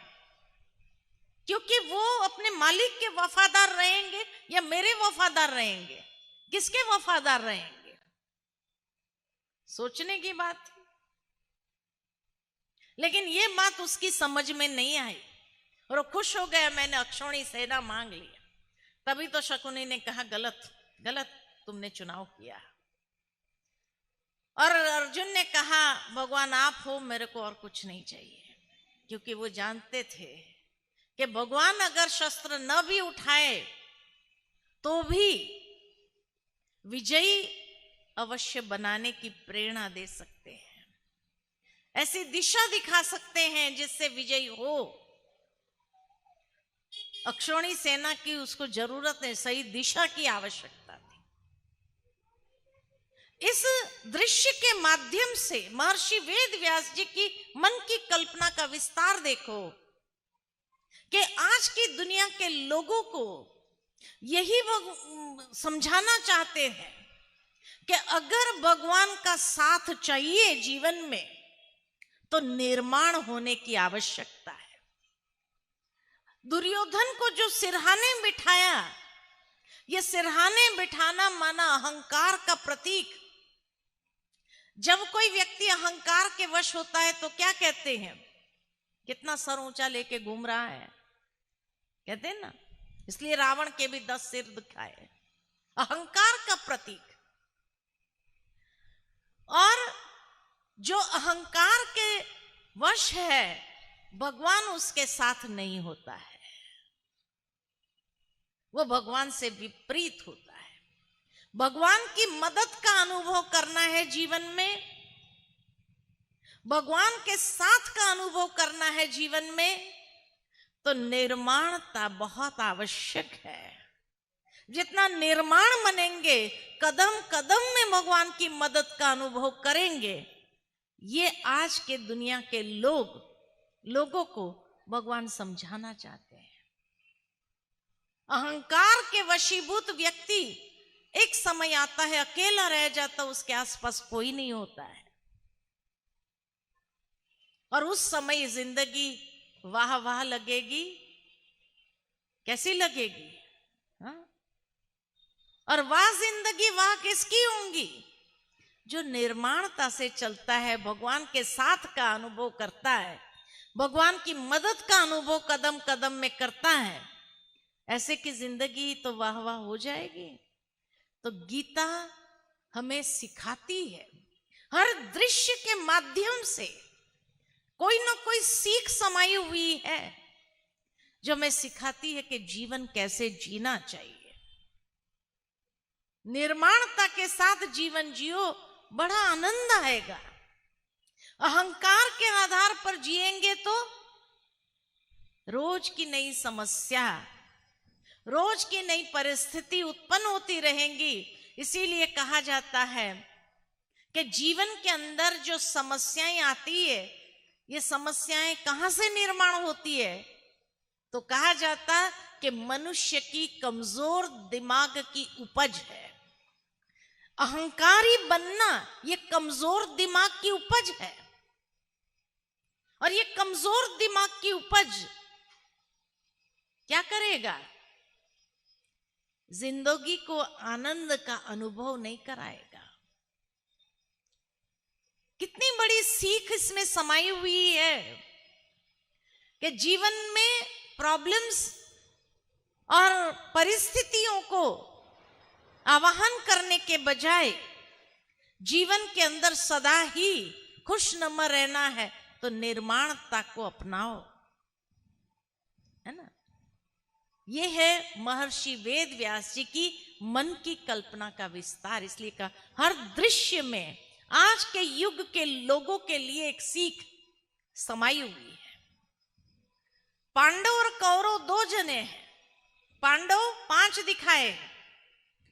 क्योंकि वो अपने मालिक के वफादार रहेंगे या मेरे वफादार रहेंगे? किसके वफादार रहेंगे? सोचने की बात थी। लेकिन ये बात उसकी समझ में नहीं आई और वो खुश हो गया, मैंने अक्षौणी सेना मांग लिया। तभी तो शकुनी ने कहा गलत, गलत तुमने चुनाव किया। और अर्जुन ने कहा भगवान आप हो, मेरे को और कुछ नहीं चाहिए, क्योंकि वो जानते थे कि भगवान अगर शस्त्र न भी उठाए तो भी विजयी अवश्य बनाने की प्रेरणा दे सकते हैं, ऐसी दिशा दिखा सकते हैं जिससे विजयी हो। अक्षौणी सेना की उसको जरूरत है, सही दिशा की आवश्यकता थी। इस दृश्य के माध्यम से महर्षि वेद व्यास जी की मन की कल्पना का विस्तार देखो कि आज की दुनिया के लोगों को यही वो समझाना चाहते हैं कि अगर भगवान का साथ चाहिए जीवन में तो निर्माण होने की आवश्यकता है। दुर्योधन को जो सिरहाने बिठाया, ये सिरहाने बिठाना माना अहंकार का प्रतीक। जब कोई व्यक्ति अहंकार के वश होता है तो क्या कहते हैं, कितना सर ऊंचा लेके घूम रहा है, कहते हैं ना, इसलिए रावण के भी 10 सिर दिखाए, अहंकार का प्रतीक। और जो अहंकार के वश है भगवान उसके साथ नहीं होता है, वो भगवान से विपरीत होता है। भगवान की मदद का अनुभव करना है जीवन में, भगवान के साथ का अनुभव करना है जीवन में, तो निर्माणता बहुत आवश्यक है। जितना निर्माण बनेंगे, कदम कदम में भगवान की मदद का अनुभव करेंगे। ये आज के दुनिया के लोगों को भगवान समझाना चाहते हैं। अहंकार के वशीभूत व्यक्ति एक समय आता है अकेला रह जाता, उसके आसपास कोई नहीं होता है, और उस समय जिंदगी वाह वाह लगेगी। कैसी लगेगी? हाँ? और वाह जिंदगी वाह किसकी होंगी? जो निर्माणता से चलता है, भगवान के साथ का अनुभव करता है, भगवान की मदद का अनुभव कदम कदम में करता है, ऐसे की जिंदगी तो वाह वाह हो जाएगी। तो गीता हमें सिखाती है, हर दृश्य के माध्यम से कोई ना कोई सीख समाई हुई है जो हमें सिखाती है कि जीवन कैसे जीना चाहिए। निर्माणता के साथ जीवन जियो, बड़ा आनंद आएगा। अहंकार के आधार पर जिएंगे तो रोज की नई समस्या, रोज की नई परिस्थिति उत्पन्न होती रहेंगी। इसीलिए कहा जाता है कि जीवन के अंदर जो समस्याएं आती है, ये समस्याएं कहां से निर्माण होती है? तो कहा जाता कि मनुष्य की कमजोर दिमाग की उपज है। अहंकारी बनना ये कमजोर दिमाग की उपज है, और ये कमजोर दिमाग की उपज क्या करेगा? जिंदगी को आनंद का अनुभव नहीं कराएगा। कितनी बड़ी सीख इसमें समाई हुई है कि जीवन में प्रॉब्लम्स और परिस्थितियों को आवाहन करने के बजाय जीवन के अंदर सदा ही खुशनुमा रहना है, तो निर्माणता को अपनाओ, है ना। ये है महर्षि वेद व्यास जी की मन की कल्पना का विस्तार। इसलिए कहा हर दृश्य में आज के युग के लोगों के लिए एक सीख समाई हुई है। पांडव और कौरव 2 जने हैं। पांडव 5 दिखाए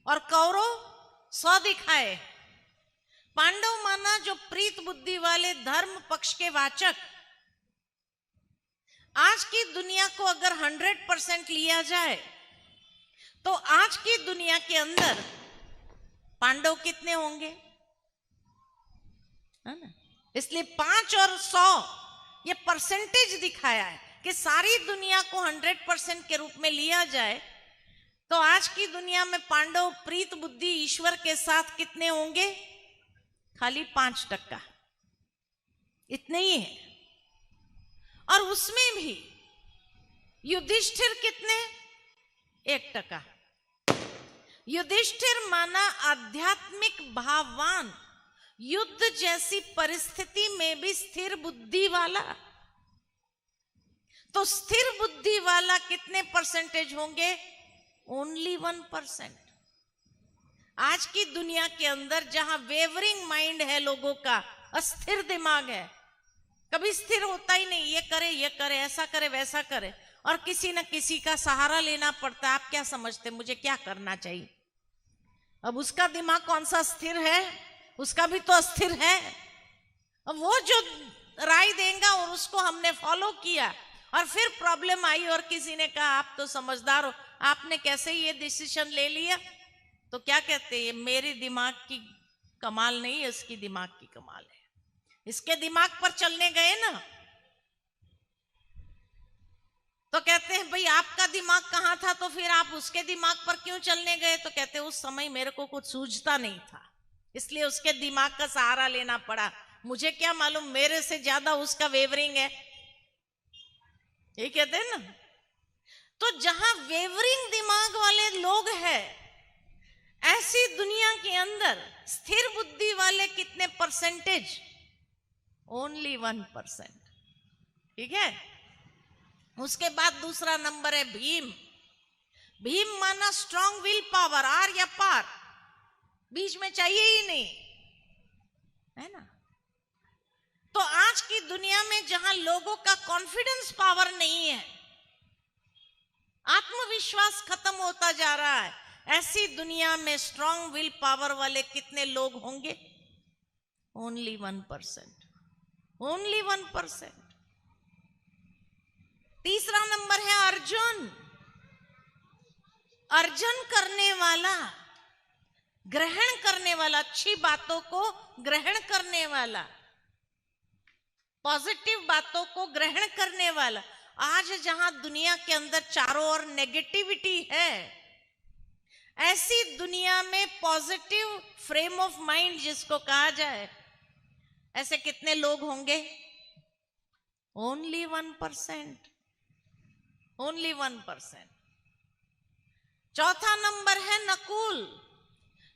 और कौरव 100 दिखाए। पांडव माना जो प्रीत बुद्धि वाले, धर्म पक्ष के वाचक। आज की दुनिया को अगर 100% लिया जाए तो आज की दुनिया के अंदर पांडव कितने होंगे, है ना। इसलिए 5 और 100 ये परसेंटेज दिखाया है कि सारी दुनिया को 100% के रूप में लिया जाए तो आज की दुनिया में पांडव प्रीत बुद्धि ईश्वर के साथ कितने होंगे? खाली 5%, इतने ही है। और उसमें भी युधिष्ठिर कितने? 1%। युधिष्ठिर माना आध्यात्मिक भाववान, युद्ध जैसी परिस्थिति में भी स्थिर बुद्धि वाला, तो स्थिर बुद्धि वाला कितने परसेंटेज होंगे? ओनली 1%। आज की दुनिया के अंदर जहां वेवरिंग माइंड है लोगों का, अस्थिर दिमाग है, कभी स्थिर होता ही नहीं, ये करे, ऐसा करे, वैसा करे, और किसी न किसी का सहारा लेना पड़ता है। आप क्या समझते, मुझे क्या करना चाहिए? अब उसका दिमाग कौन सा स्थिर है? उसका भी तो अस्थिर है। अब वो जो राय देगा और उसको हमने फॉलो किया, और फिर प्रॉब्लम आई और किसी ने कहा आप तो समझदार हो, आपने कैसे ये डिसीजन ले लिया? तो क्या कहते हैं, मेरे दिमाग की कमाल नहीं है, इसकी दिमाग की कमाल है। इसके दिमाग पर चलने गए ना, तो कहते हैं भाई आपका दिमाग कहाँ था, तो फिर आप उसके दिमाग पर क्यों चलने गए? तो कहते हैं उस समय मेरे को कुछ सूझता नहीं था, इसलिए उसके दिमाग का सहारा लेना पड़ा। मुझे क्या मालूम, मेरे से ज्यादा उसका वेवरिंग है, ये कहते हैं ना। तो जहां वेवरिंग दिमाग वाले लोग हैं, ऐसी दुनिया के अंदर स्थिर बुद्धि वाले कितने परसेंटेज? ओनली 1%। ठीक है। उसके बाद दूसरा नंबर है भीम। भीम माना स्ट्रांग विल पावर, आर या पार, बीच में चाहिए ही नहीं, है ना। तो आज की दुनिया में जहां लोगों का कॉन्फिडेंस पावर नहीं है, आत्मविश्वास खत्म होता जा रहा है, ऐसी दुनिया में स्ट्रांग विल पावर वाले कितने लोग होंगे? ओनली 1%। ओनली 1%। तीसरा नंबर है अर्जुन। अर्जन करने वाला, ग्रहण करने वाला, अच्छी बातों को ग्रहण करने वाला, पॉजिटिव बातों को ग्रहण करने वाला। आज जहां दुनिया के अंदर चारों ओर नेगेटिविटी है, ऐसी दुनिया में पॉजिटिव फ्रेम ऑफ माइंड जिसको कहा जाए, ऐसे कितने लोग होंगे? ओनली 1%। ओनली 1%। चौथा नंबर है नकुल,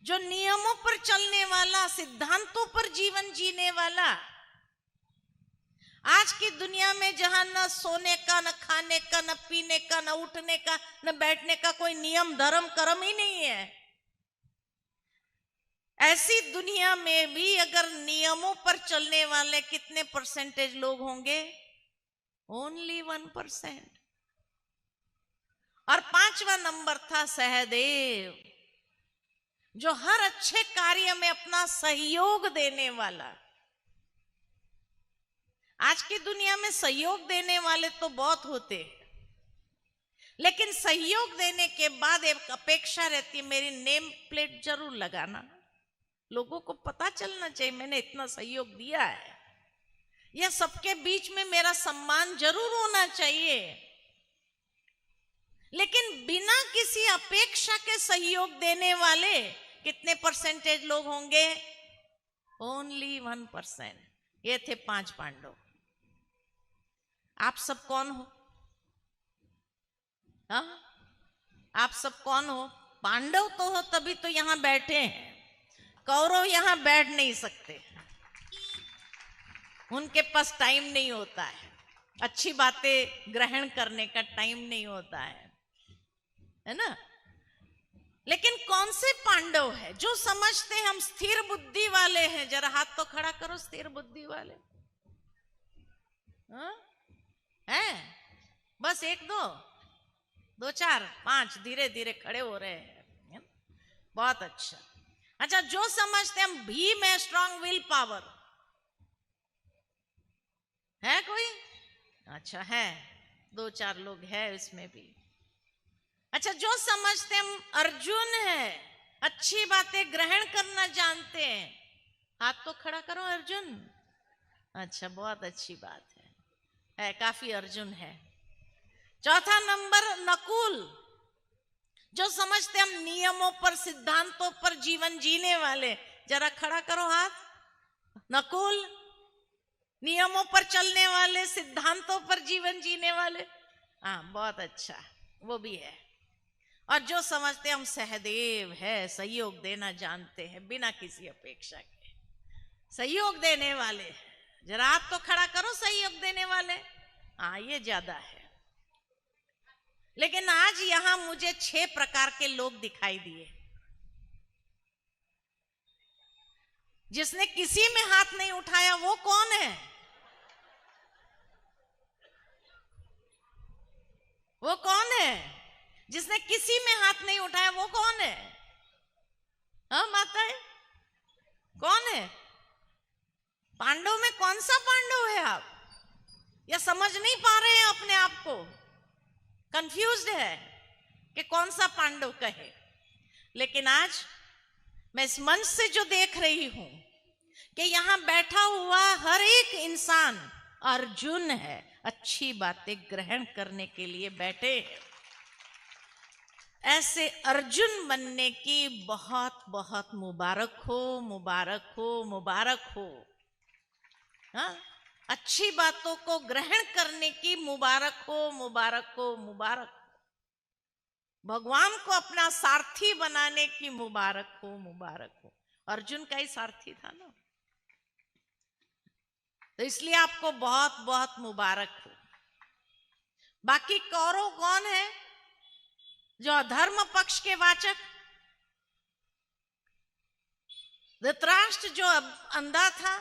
जो नियमों पर चलने वाला, सिद्धांतों पर जीवन जीने वाला। आज की दुनिया में जहां न सोने का, न खाने का, न पीने का, न उठने का, न बैठने का कोई नियम धर्म कर्म ही नहीं है, ऐसी दुनिया में भी अगर नियमों पर चलने वाले कितने परसेंटेज लोग होंगे? ओनली 1%। और पांचवा नंबर था सहदेव, जो हर अच्छे कार्य में अपना सहयोग देने वाला। आज की दुनिया में सहयोग देने वाले तो बहुत होते हैं, लेकिन सहयोग देने के बाद एक अपेक्षा रहती है, मेरी नेम प्लेट जरूर लगाना, लोगों को पता चलना चाहिए मैंने इतना सहयोग दिया है, या सबके बीच में मेरा सम्मान जरूर होना चाहिए। लेकिन बिना किसी अपेक्षा के सहयोग देने वाले कितने परसेंटेज लोग होंगे? ओनली 1%। ये थे 5 पांडव। आप सब कौन हो? हाँ, आप सब कौन हो? पांडव तो हो तभी तो यहां बैठे हैं, कौरव यहां बैठ नहीं सकते, उनके पास टाइम नहीं होता है, अच्छी बातें ग्रहण करने का टाइम नहीं होता है ना। लेकिन कौन से पांडव है जो समझते हैं हम स्थिर बुद्धि वाले हैं? जरा हाथ तो खड़ा करो, स्थिर बुद्धि वाले। हाँ? है? बस 1 2 4 5 धीरे धीरे खड़े हो रहे हैं, बहुत अच्छा। अच्छा, जो समझते हम भीम है स्ट्रांग विल पावर, है कोई? अच्छा है, 2 4 लोग हैं इसमें भी। अच्छा, जो समझते हम अर्जुन है, अच्छी बातें ग्रहण करना जानते हैं, हाथ तो खड़ा करो अर्जुन। अच्छा, बहुत अच्छी बात है, काफी अर्जुन है। चौथा नंबर नकुल, जो समझते हम नियमों पर, सिद्धांतों पर जीवन जीने वाले, जरा खड़ा करो हाथ। नकुल, नियमों पर चलने वाले, सिद्धांतों पर जीवन जीने वाले, हाँ बहुत अच्छा, वो भी है। और जो समझते हम सहदेव है, सहयोग देना जानते हैं बिना किसी अपेक्षा के, सहयोग देने वाले, जरा हाथ तो खड़ा करो सहयोग देने वाले। हाँ, ये ज्यादा है। लेकिन आज यहां मुझे 6 प्रकार के लोग दिखाई दिए। जिसने किसी में हाथ नहीं उठाया वो कौन है? वो कौन है जिसने किसी में हाथ नहीं उठाया? वो कौन है? हाँ माता है, कौन है? पांडव में कौन सा पांडव है आप? या समझ नहीं पा रहे हैं अपने आप को? कंफ्यूज्ड है कि कौन सा पांडव कहे। लेकिन आज मैं इस मंच से जो देख रही हूं कि यहां बैठा हुआ हर एक इंसान अर्जुन है, अच्छी बातें ग्रहण करने के लिए बैठे। ऐसे अर्जुन बनने की बहुत बहुत मुबारक हो, मुबारक हो, मुबारक हो। हाँ, अच्छी बातों को ग्रहण करने की मुबारक हो, मुबारक हो, मुबारक हो। भगवान को अपना सारथी बनाने की मुबारक हो, मुबारक हो। अर्जुन का ही सारथी था ना, तो इसलिए आपको बहुत बहुत मुबारक हो। बाकी कौरव कौन है? जो अधर्म पक्ष के वाचक, धृतराष्ट्र जो अंधा था,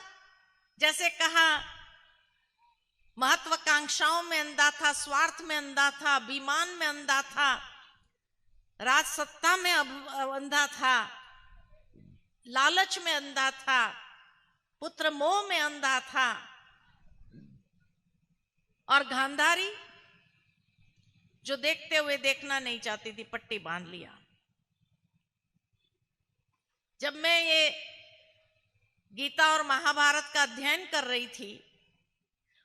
जैसे कहा महत्वाकांक्षाओं में अंधा था, स्वार्थ में अंधा था, अभिमान में अंधा था, राज सत्ता में अंधा था, लालच में अंधा था, पुत्र मोह में अंधा था। और गांधारी जो देखते हुए देखना नहीं चाहती थी, पट्टी बांध लिया। जब मैं ये गीता और महाभारत का अध्ययन कर रही थी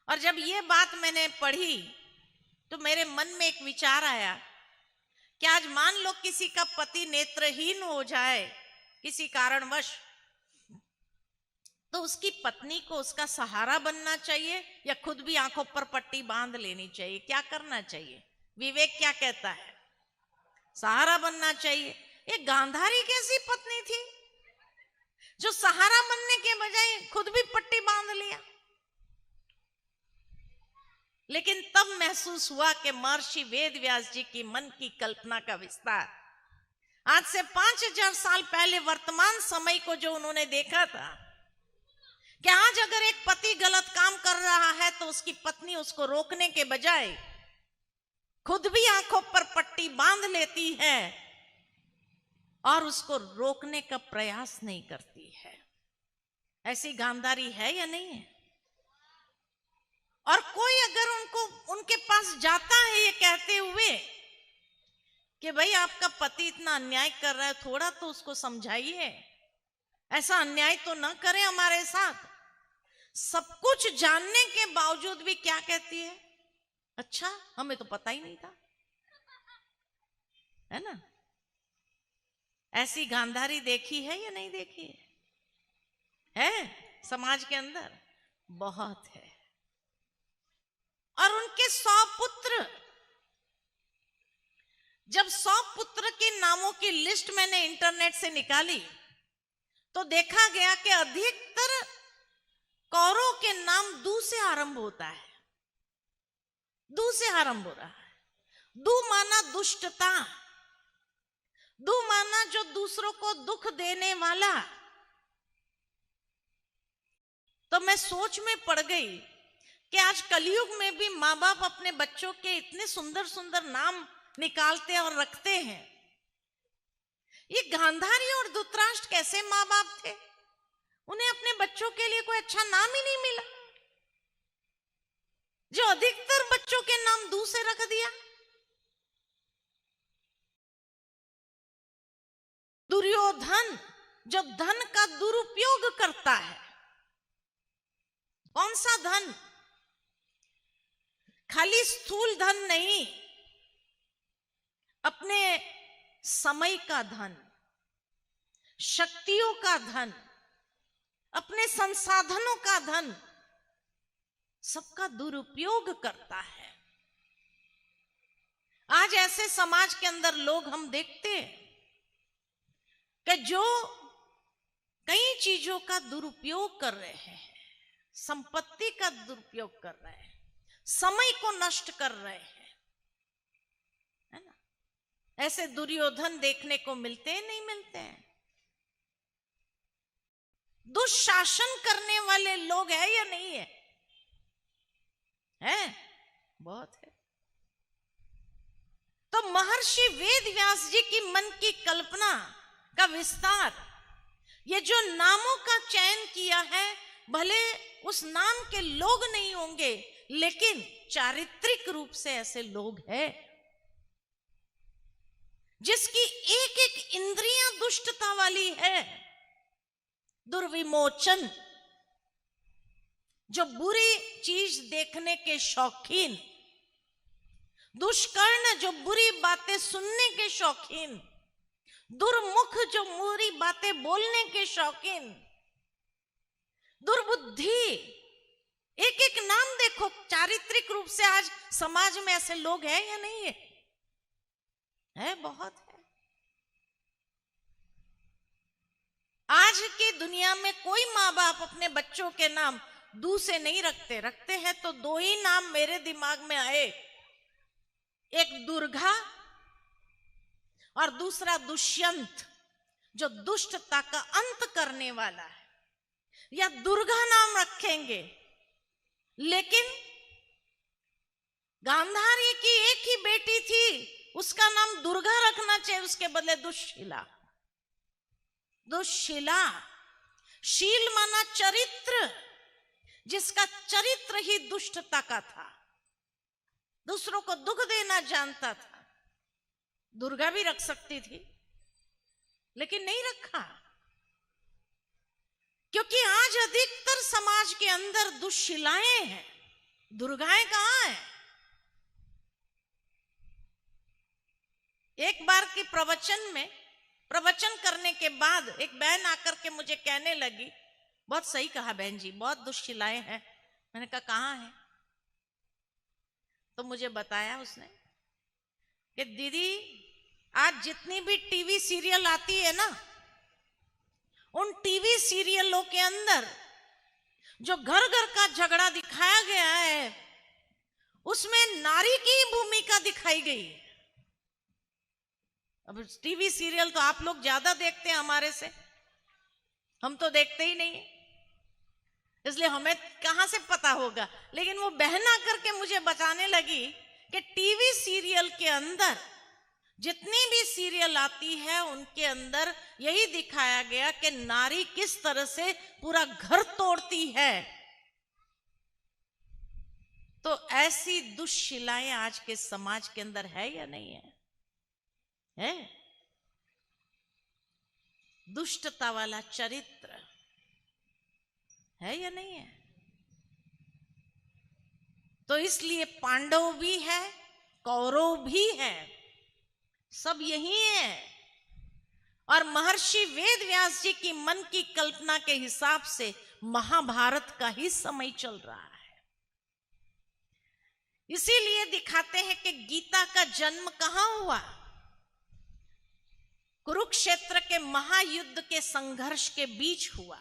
और जब ये बात मैंने पढ़ी तो मेरे मन में एक विचार आया कि आज मान लो किसी का पति नेत्रहीन हो जाए किसी कारणवश, तो उसकी पत्नी को उसका सहारा बनना चाहिए या खुद भी आंखों पर पट्टी बांध लेनी चाहिए? क्या करना चाहिए? विवेक क्या कहता है? सहारा बनना चाहिए। ये गांधारी कैसी पत्नी थी जो सहारा बनने के बजाय खुद भी पट्टी बांध लिया? लेकिन तब महसूस हुआ कि महर्षि वेदव्यास जी की मन की कल्पना का विस्तार, आज से 5000 साल पहले वर्तमान समय को जो उन्होंने देखा था कि आज अगर एक पति गलत काम कर रहा है तो उसकी पत्नी उसको रोकने के बजाय खुद भी आंखों पर पट्टी बांध लेती है और उसको रोकने का प्रयास नहीं करती है। ऐसी गांधारी है या नहीं है? और कोई अगर उनके पास जाता है ये कहते हुए कि भाई आपका पति इतना अन्याय कर रहा है, थोड़ा तो उसको समझाइए, ऐसा अन्याय तो ना करे हमारे साथ। सब कुछ जानने के बावजूद भी क्या कहती है? अच्छा, हमें तो पता ही नहीं था, है ना? ऐसी गांधारी देखी है या नहीं देखी है? समाज के अंदर बहुत है। और उनके 100 पुत्र, जब 100 पुत्र के नामों की लिस्ट मैंने इंटरनेट से निकाली तो देखा गया कि अधिकतर कौरव के नाम दू से आरंभ होता है। दू से आरंभ हो रहा है। दू माना दुष्टता, दू माना जो दूसरों को दुख देने वाला। तो मैं सोच में पड़ गई कि आज कलयुग में भी माँ बाप अपने बच्चों के इतने सुंदर सुंदर नाम निकालते और रखते हैं। ये गांधारी और धृतराष्ट्र कैसे माँ बाप थे? उन्हें अपने बच्चों के लिए कोई अच्छा नाम ही नहीं मिला, जो अधिकतर बच्चों के नाम दू से रख दिया। दुर्योधन जो धन का दुरुपयोग करता है। कौन सा धन? खाली स्थूल धन नहीं, अपने समय का धन, शक्तियों का धन, अपने संसाधनों का धन, सबका दुरुपयोग करता है। आज ऐसे समाज के अंदर लोग हम देखते हैं कि जो कई चीजों का दुरुपयोग कर रहे हैं, संपत्ति का दुरुपयोग कर रहे हैं, समय को नष्ट कर रहे हैं, है ना। ऐसे दुर्योधन देखने को मिलते हैं, नहीं मिलते हैं। दुशासन करने वाले लोग हैं या नहीं है? है, बहुत है। तो महर्षि वेद व्यास जी की मन की कल्पना का विस्तार, ये जो नामों का चयन किया है, भले उस नाम के लोग नहीं होंगे, लेकिन चारित्रिक रूप से ऐसे लोग हैं जिसकी एक एक इंद्रियां दुष्टता वाली है। दुर्विमोचन, जो बुरी चीज देखने के शौकीन, दुष्कर्ण, जो बुरी बातें सुनने के शौकीन, दुर्मुख, जो बुरी बातें बोलने के शौकीन, दुर्बुद्धि, एक एक नाम देखो। चारित्रिक रूप से आज समाज में ऐसे लोग हैं या नहीं है? बहुत है। आज की दुनिया में कोई माँ बाप अपने बच्चों के नाम दू से नहीं रखते, रखते हैं तो दो ही नाम मेरे दिमाग में आए, एक दुर्गा और दूसरा दुष्यंत, जो दुष्टता का अंत करने वाला है। या दुर्गा नाम रखेंगे, लेकिन गांधारी की एक ही बेटी थी, उसका नाम दुर्गा रखना चाहिए, उसके बदले दुश्शीला। दुश्शीला, शील माना चरित्र, जिसका चरित्र ही दुष्टता का था, दूसरों को दुख देना जानता था। दुर्गा भी रख सकती थी, लेकिन नहीं रखा, क्योंकि आज अधिकतर समाज के अंदर दुश्शीलाएं हैं, दुर्गाएं कहां हैं? एक बार के प्रवचन करने के बाद एक बहन आकर के मुझे कहने लगी, बहुत सही कहा बहन जी, बहुत दुश्शीलाएं हैं। मैंने कहा कहां है? तो मुझे बताया उसने कि दीदी, आज जितनी भी टीवी सीरियल आती है ना, उन टीवी सीरियलों के अंदर जो घर घर का झगड़ा दिखाया गया है, उसमें नारी की भूमिका दिखाई गई है। अब टीवी सीरियल तो आप लोग ज्यादा देखते हैं हमारे से, हम तो देखते ही नहीं है, इसलिए हमें कहां से पता होगा। लेकिन वो बहन आकर के मुझे बताने लगी कि टीवी सीरियल के अंदर जितनी भी सीरियल आती है, उनके अंदर यही दिखाया गया कि नारी किस तरह से पूरा घर तोड़ती है। तो ऐसी दुश्शीलाएं आज के समाज के अंदर है या नहीं है? दुष्टता वाला चरित्र है या नहीं है? तो इसलिए पांडव भी है, कौरव भी है, सब यही है। और महर्षि वेद व्यास जी की मन की कल्पना के हिसाब से महाभारत का ही समय चल रहा है। इसीलिए दिखाते हैं कि गीता का जन्म कहां हुआ? कुरुक्षेत्र के महायुद्ध के संघर्ष के बीच हुआ,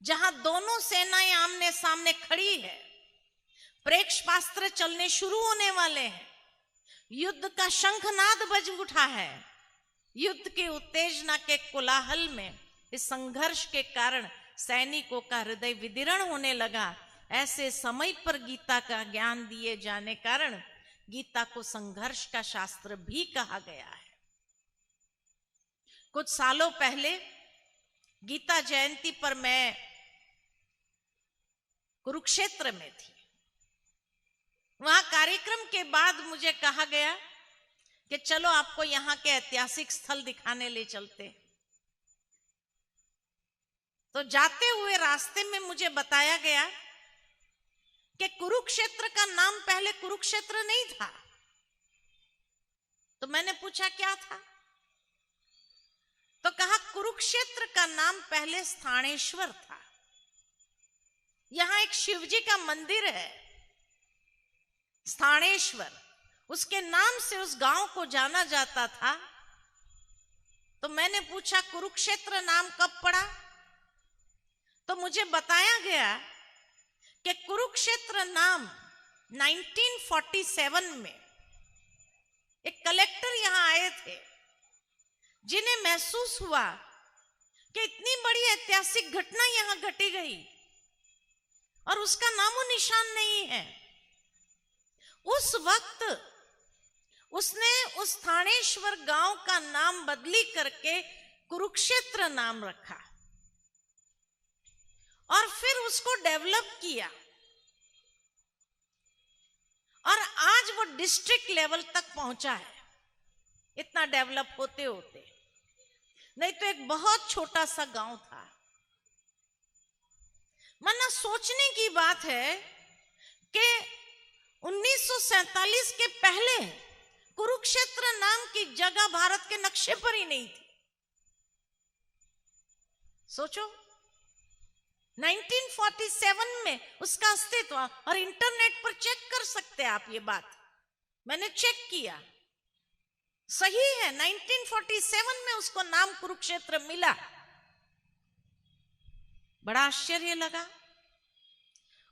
जहां दोनों सेनाएं आमने सामने खड़ी है, प्रेक्षपास्त्र चलने शुरू होने वाले हैं, युद्ध का शंखनाद बज उठा है। युद्ध के उत्तेजना के कोलाहल में, इस संघर्ष के कारण सैनिकों का हृदय विदीर्ण होने लगा। ऐसे समय पर गीता का ज्ञान दिए जाने कारण गीता को संघर्ष का शास्त्र भी कहा गया है। कुछ सालों पहले गीता जयंती पर मैं कुरुक्षेत्र में थी। वहां कार्यक्रम के बाद मुझे कहा गया कि चलो आपको यहां के ऐतिहासिक स्थल दिखाने ले चलते। तो जाते हुए रास्ते में मुझे बताया गया कि कुरुक्षेत्र का नाम पहले कुरुक्षेत्र नहीं था। तो मैंने पूछा क्या था? तो कहा कुरुक्षेत्र का नाम पहले स्थानेश्वर था। यहां एक शिवजी का मंदिर है स्थानेश्वर, उसके नाम से उस गांव को जाना जाता था। तो मैंने पूछा कुरुक्षेत्र नाम कब पड़ा? तो मुझे बताया गया कि कुरुक्षेत्र नाम 1947 में एक कलेक्टर यहां आए थे, जिन्हें महसूस हुआ कि इतनी बड़ी ऐतिहासिक घटना यहां घटी गई और उसका नामो निशान नहीं है। उस वक्त उसने उस थानेश्वर गांव का नाम बदली करके कुरुक्षेत्र नाम रखा और फिर उसको डेवलप किया और आज वो डिस्ट्रिक्ट लेवल तक पहुंचा है, इतना डेवलप होते होते। नहीं तो एक बहुत छोटा सा गांव था। मना सोचने की बात है कि 1947 के पहले कुरुक्षेत्र नाम की जगह भारत के नक्शे पर ही नहीं थी। सोचो, 1947 में उसका अस्तित्व, और इंटरनेट पर चेक कर सकते हैं आप ये बात, मैंने चेक किया, सही है। 1947 में उसको नाम कुरुक्षेत्र मिला। बड़ा आश्चर्य लगा।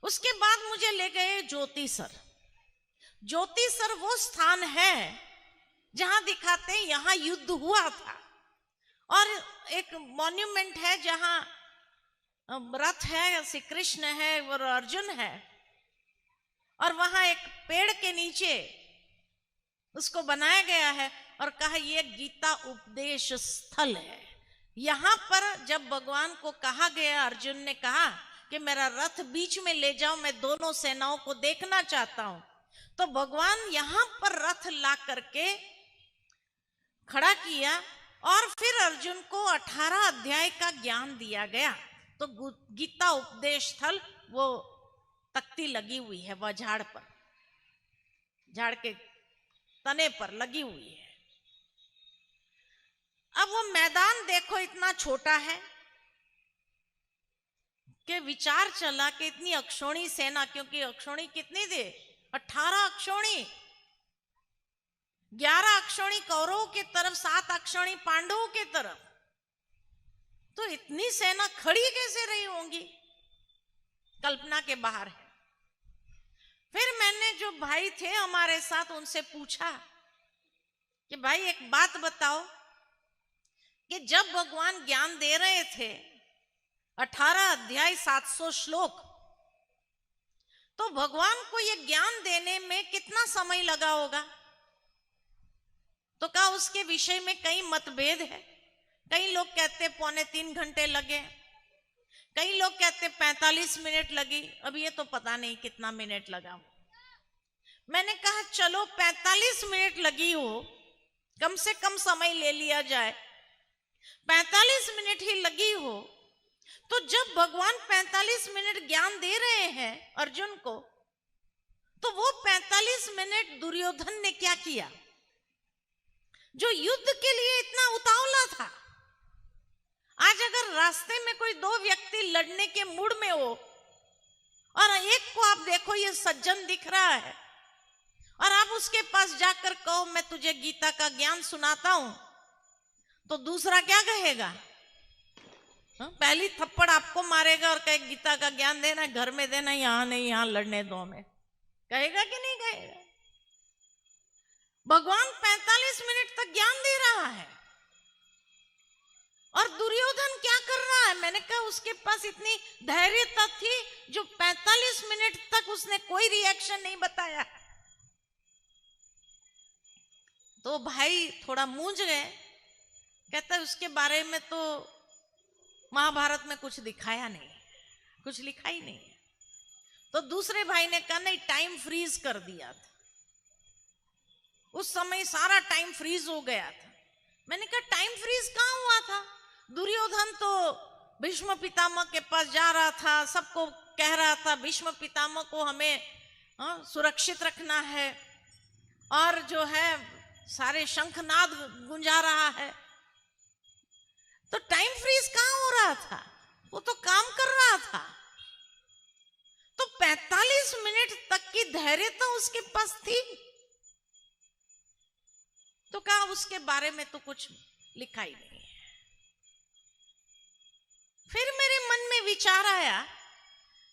उसके बाद मुझे ले गए ज्योतिसर। ज्योतिसर वो स्थान है जहां दिखाते हैं यहां युद्ध हुआ था, और एक मॉन्यूमेंट है जहां रथ है, श्री कृष्ण है और अर्जुन है, और वहां एक पेड़ के नीचे उसको बनाया गया है और कहा यह गीता उपदेश स्थल है। यहां पर जब भगवान को कहा गया, अर्जुन ने कहा कि मेरा रथ बीच में ले जाओ, मैं दोनों सेनाओं को देखना चाहता हूं, तो भगवान यहां पर रथ ला करके खड़ा किया और फिर अर्जुन को 18 अध्याय का ज्ञान दिया गया। तो गीता उपदेश स्थल वो तख्ती लगी हुई है, वह झाड़ पर, झाड़ के तने पर लगी हुई है। अब वो मैदान देखो, इतना छोटा है कि विचार चला कि इतनी अक्षौणी सेना, क्योंकि अक्षौणी कितनी थी, 18 अक्षौणी, 11 अक्षौणी कौरवों के तरफ, 7 अक्षौणी पांडवों के तरफ, तो इतनी सेना खड़ी कैसे रही होंगी, कल्पना के बाहर है। फिर मैंने जो भाई थे हमारे साथ उनसे पूछा कि भाई एक बात बताओ कि जब भगवान ज्ञान दे रहे थे 18 अध्याय 700 श्लोक, तो भगवान को यह ज्ञान देने में कितना समय लगा होगा? तो कहा उसके विषय में कई मतभेद है। कई लोग कहते 2.25 घंटे लगे, कई लोग कहते 45 मिनट लगी, अब ये तो पता नहीं कितना मिनट लगा। मैंने कहा चलो 45 मिनट लगी हो, कम से कम समय ले लिया जाए, 45 मिनट ही लगी हो, तो जब भगवान 45 मिनट ज्ञान दे रहे हैं अर्जुन को, तो वो 45 मिनट दुर्योधन ने क्या किया, जो युद्ध के लिए इतना उतावला था। आज अगर रास्ते में कोई दो व्यक्ति लड़ने के मूड में हो और एक को आप देखो ये सज्जन दिख रहा है और आप उसके पास जाकर कहो मैं तुझे गीता का ज्ञान सुनाता हूं, तो दूसरा क्या कहेगा? पहली थप्पड़ आपको मारेगा और कहे गीता का ज्ञान देना, घर में देना, यहां नहीं, यहां लड़ने दो में, कहेगा कि नहीं कहेगा? भगवान 45 मिनट तक ज्ञान दे रहा है और दुर्योधन क्या कर रहा है? मैंने कहा उसके पास इतनी धैर्यता थी जो 45 मिनट तक उसने कोई रिएक्शन नहीं बताया। तो भाई थोड़ा मूंझ गए, कहता है उसके बारे में तो महाभारत में कुछ दिखाया नहीं, कुछ लिखा ही नहीं है। तो दूसरे भाई ने कहा नहीं, टाइम फ्रीज कर दिया था, उस समय सारा टाइम फ्रीज हो गया था। मैंने कहा टाइम फ्रीज कहां हुआ था? दुर्योधन तो भीष्म पितामह के पास जा रहा था, सबको कह रहा था भीष्म पितामह को हमें सुरक्षित रखना है, और जो है सारे शंखनाद गुंजा रहा है। तो टाइम फ्रीज कहां हो रहा था? वो तो काम कर रहा था। तो 45 मिनट तक की धैर्यता उसके पास थी। तो कहा उसके बारे में तो कुछ लिखा ही नहीं है। फिर मेरे मन में विचार विचार आया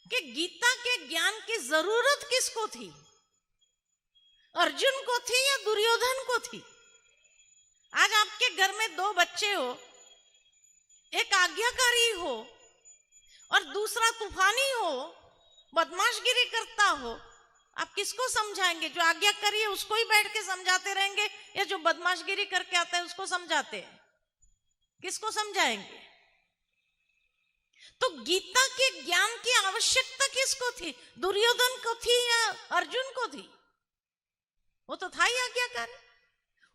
कि गीता के ज्ञान की जरूरत किसको थी, अर्जुन को थी या दुर्योधन को थी। आज आपके घर में दो बच्चे हो, एक आज्ञाकारी हो और दूसरा तूफानी हो, बदमाशगिरी करता हो, आप किसको समझाएंगे? जो आज्ञाकारी है उसको ही बैठ के समझाते रहेंगे या जो बदमाशगिरी करके आता है उसको समझाते हैं? किसको समझाएंगे? तो गीता के ज्ञान की आवश्यकता किसको थी? दुर्योधन को थी या अर्जुन को थी? वो तो था ही आज्ञाकारी,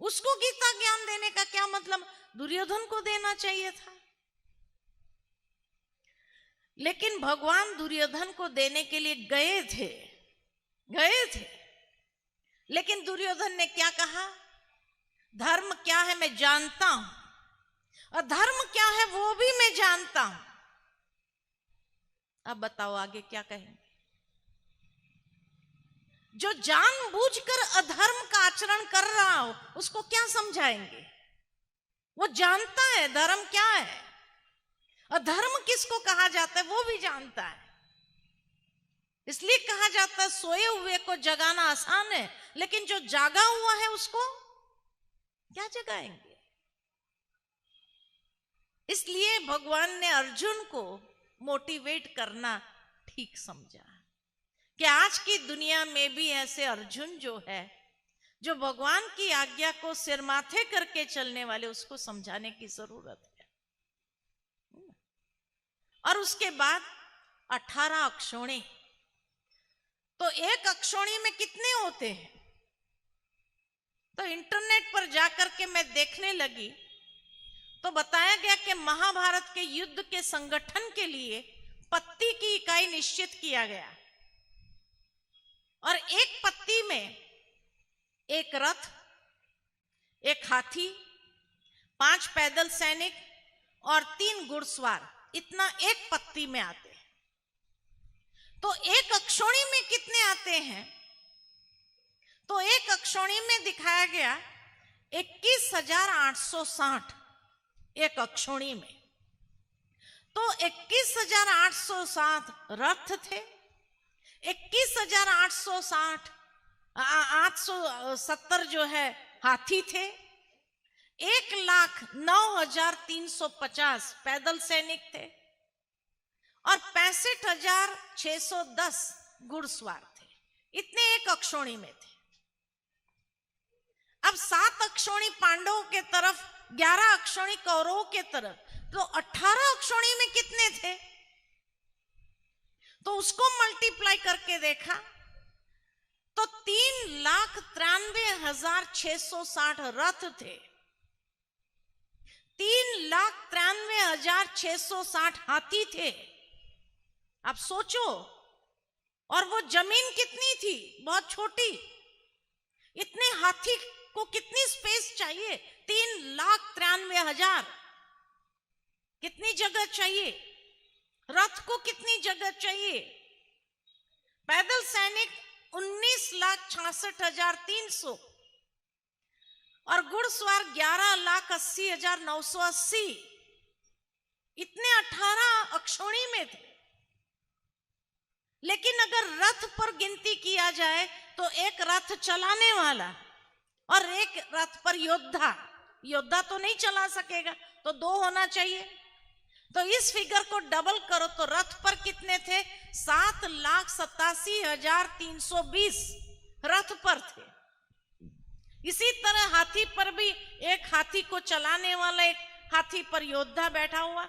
उसको गीता ज्ञान देने का क्या मतलब? दुर्योधन को देना चाहिए था। लेकिन भगवान दुर्योधन को देने के लिए गए थे, लेकिन दुर्योधन ने क्या कहा? धर्म क्या है मैं जानता हूं, और धर्म क्या है वो भी मैं जानता हूं। अब बताओ आगे क्या कहेंगे? जो जानबूझकर अधर्म का आचरण कर रहा हो उसको क्या समझाएंगे? वो जानता है धर्म क्या है, अधर्म किसको कहा जाता है वो भी जानता है। इसलिए कहा जाता है सोए हुए को जगाना आसान है, लेकिन जो जागा हुआ है उसको क्या जगाएंगे? इसलिए भगवान ने अर्जुन को मोटिवेट करना ठीक समझा कि आज की दुनिया में भी ऐसे अर्जुन जो है, जो भगवान की आज्ञा को सिर माथे करके चलने वाले, उसको समझाने की जरूरत है। और उसके बाद 18 अक्षौणी। तो एक अक्षौणी में कितने होते हैं? तो इंटरनेट पर जाकर के मैं देखने लगी तो बताया गया कि महाभारत के युद्ध के संगठन के लिए पत्ती की इकाई निश्चित किया गया, और एक पत्ती में एक रथ, एक हाथी, 5 पैदल सैनिक और 3 घुड़सवार, इतना एक पत्ती में आते हैं। तो एक अक्षौणी में कितने आते हैं? तो एक अक्षौणी में दिखाया गया 21,860 एक अक्षौणी में। तो 21,860 रथ थे, 21,860 870 जो है हाथी थे, 1,09,350 पैदल सैनिक थे और 65,610 घुड़सवार थे। इतने एक अक्षौणी में थे। अब 7 अक्षौणी पांडवों के तरफ, 11 अक्षौणी कौरवों के तरफ, तो 18 अक्षौणी में कितने थे? तो उसको मल्टीप्लाई करके देखा तो 3,93,660 रथ थे, 3,93,660 हाथी थे। अब सोचो, और वो जमीन कितनी थी? बहुत छोटी। इतने हाथी को कितनी स्पेस चाहिए? 3,93,000। कितनी जगह चाहिए? रथ को कितनी जगह चाहिए? पैदल सैनिक 19,66,300 और घुड़सवार 11,80,980। इतने 18 अक्षौणी में थे। लेकिन अगर रथ पर गिनती किया जाए तो एक रथ चलाने वाला और एक रथ पर योद्धा तो नहीं चला सकेगा, तो 2 होना चाहिए। तो इस फिगर को डबल करो तो रथ पर कितने थे? 7,87,320 रथ पर थे। इसी तरह हाथी पर भी एक हाथी को चलाने वाला, एक हाथी पर योद्धा बैठा हुआ,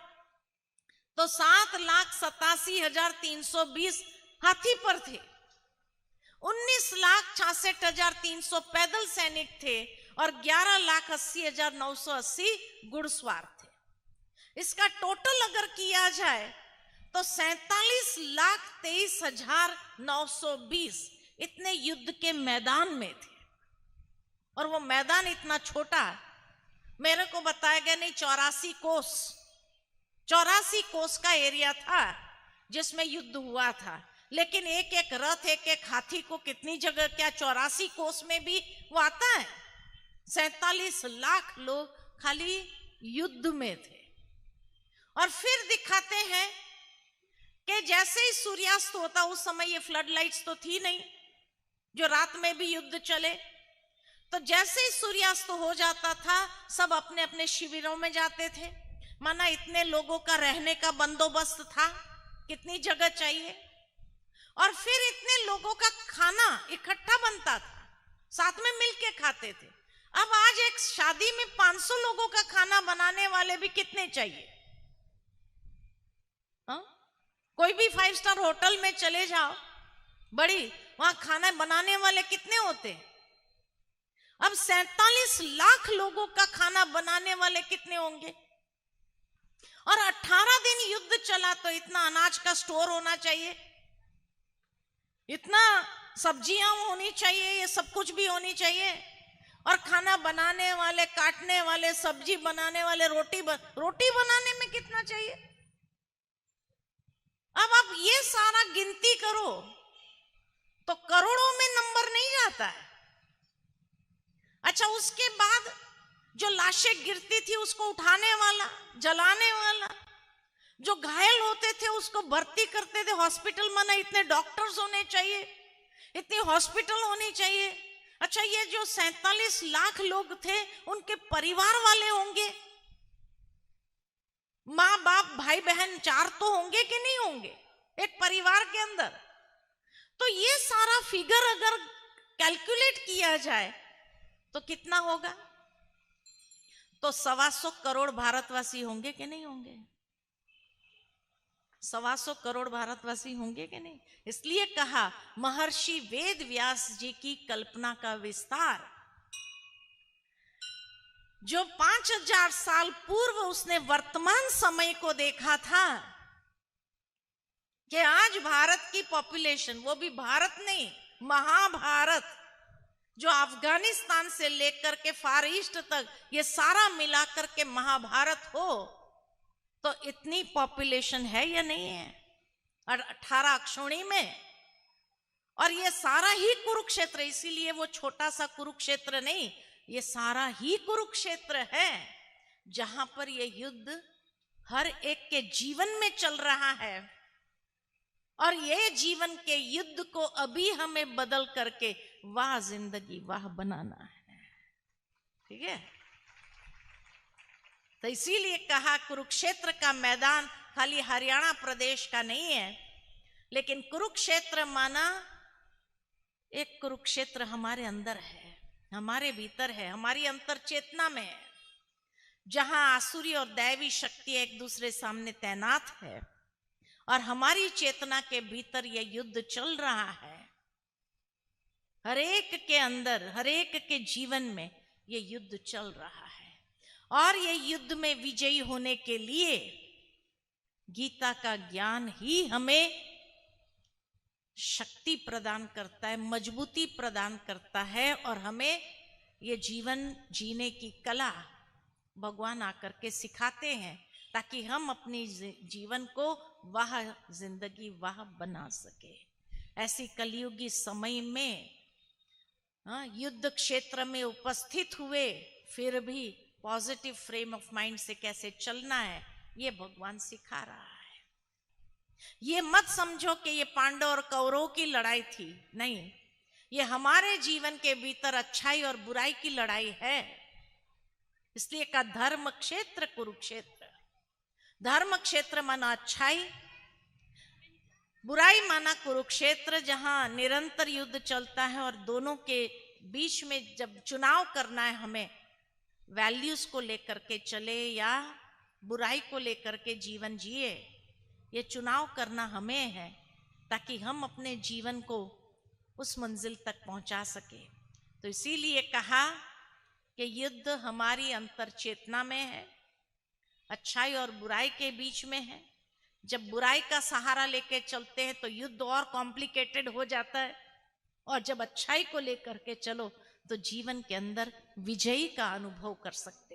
तो 7,87,320 हाथी पर थे, 19,66,300 पैदल सैनिक थे और 11,80,980 घुड़सवार थे। इसका टोटल अगर किया जाए तो 47,23,920 इतने युद्ध के मैदान में थे। और वो मैदान इतना छोटा, मेरे को बताया गया नहीं 84 कोस का एरिया था जिसमें युद्ध हुआ था। लेकिन एक एक रथ, एक एक हाथी को कितनी जगह, क्या 84 कोस में भी वो आता है? 47 लाख लोग खाली युद्ध में थे। और फिर दिखाते हैं इसलिए जैसे ही सूर्यास्त होता, उस समय ये फ्लड लाइट्स तो थी नहीं जो रात में भी युद्ध चले, तो जैसे ही सूर्यास्त हो जाता था सब अपने अपने शिविरों में जाते थे। माना इतने लोगों का रहने का बंदोबस्त था, कितनी जगह चाहिए, और फिर इतने लोगों का खाना इकट्ठा बनता था, साथ में मिलके खाते थे। अब आज एक शादी में 500 लोगों का खाना बनाने वाले भी कितने चाहिए? हा? कोई भी 5 स्टार होटल में चले जाओ, बड़ी वहां खाना बनाने वाले कितने होते हैं? अब 47 लाख लोगों का खाना बनाने वाले कितने होंगे? और 18 दिन युद्ध चला तो इतना अनाज का स्टोर होना चाहिए, इतना सब्जियां होनी चाहिए, ये सब कुछ भी होनी चाहिए। और खाना बनाने वाले, काटने वाले, सब्जी बनाने वाले, रोटी बनाने में कितना चाहिए? अब आप ये सारा गिनती करो तो करोड़ों में नंबर नहीं जाता है। अच्छा, उसके बाद जो लाशें गिरती थी उसको उठाने वाला, जलाने वाला, जो घायल होते थे उसको भर्ती करते थे हॉस्पिटल। माना इतने डॉक्टर्स होने चाहिए, इतनी हॉस्पिटल होनी चाहिए। अच्छा, ये जो 47 लाख लोग थे उनके परिवार वाले होंगे, माँ बाप भाई बहन 4 तो होंगे कि नहीं होंगे एक परिवार के अंदर? तो ये सारा फिगर अगर कैलकुलेट किया जाए तो कितना होगा? तो 125 करोड़ भारतवासी होंगे कि नहीं होंगे? 125 करोड़ भारतवासी होंगे कि नहीं? इसलिए कहा महर्षि वेद व्यास जी की कल्पना का विस्तार, जो 5000 साल पूर्व उसने वर्तमान समय को देखा था कि आज भारत की पॉपुलेशन, वो भी भारत नहीं, महाभारत, जो अफगानिस्तान से लेकर के फार ईस्ट तक ये सारा मिलाकर के महाभारत हो, तो इतनी पॉपुलेशन है या नहीं है? और 18 अक्षोणी में, और ये सारा ही कुरुक्षेत्र, इसीलिए वो छोटा सा कुरुक्षेत्र नहीं, ये सारा ही कुरुक्षेत्र है जहां पर ये युद्ध हर एक के जीवन में चल रहा है। और ये जीवन के युद्ध को अभी हमें बदल करके वाह जिंदगी वाह बनाना है। ठीक है? तो इसीलिए कहा कुरुक्षेत्र का मैदान खाली हरियाणा प्रदेश का नहीं है, लेकिन कुरुक्षेत्र माना एक कुरुक्षेत्र हमारे अंदर है, हमारे भीतर है, हमारी अंतर चेतना में है, जहां आसुरी और दैवी शक्ति एक दूसरे सामने तैनात है और हमारी चेतना के भीतर यह युद्ध चल रहा है। हर एक के अंदर, हर एक के जीवन में ये युद्ध चल रहा है। और ये युद्ध में विजयी होने के लिए गीता का ज्ञान ही हमें शक्ति प्रदान करता है, मजबूती प्रदान करता है, और हमें ये जीवन जीने की कला भगवान आकर के सिखाते हैं, ताकि हम अपनी जीवन को वाह जिंदगी वाह बना सके। ऐसी कलयुगी समय में युद्ध क्षेत्र में उपस्थित हुए फिर भी पॉजिटिव फ्रेम ऑफ माइंड से कैसे चलना है, ये भगवान सिखा रहा है। ये मत समझो कि ये पांडव और कौरवों की लड़ाई थी, नहीं, ये हमारे जीवन के भीतर अच्छाई और बुराई की लड़ाई है। इसलिए का धर्म क्षेत्र कुरुक्षेत्र। धर्म क्षेत्र माना अच्छाई, बुराई माना कुरुक्षेत्र, जहां निरंतर युद्ध चलता है। और दोनों के बीच में जब चुनाव करना है, हमें वैल्यूज को लेकर के चले या बुराई को लेकर के जीवन जिए, ये चुनाव करना हमें है, ताकि हम अपने जीवन को उस मंजिल तक पहुंचा सके। तो इसीलिए कहा कि युद्ध हमारी अंतर चेतना में है, अच्छाई और बुराई के बीच में है। जब बुराई का सहारा लेके चलते हैं तो युद्ध और कॉम्प्लिकेटेड हो जाता है, और जब अच्छाई को लेकर के चलो तो जीवन के अंदर विजयी का अनुभव कर सकते हैं।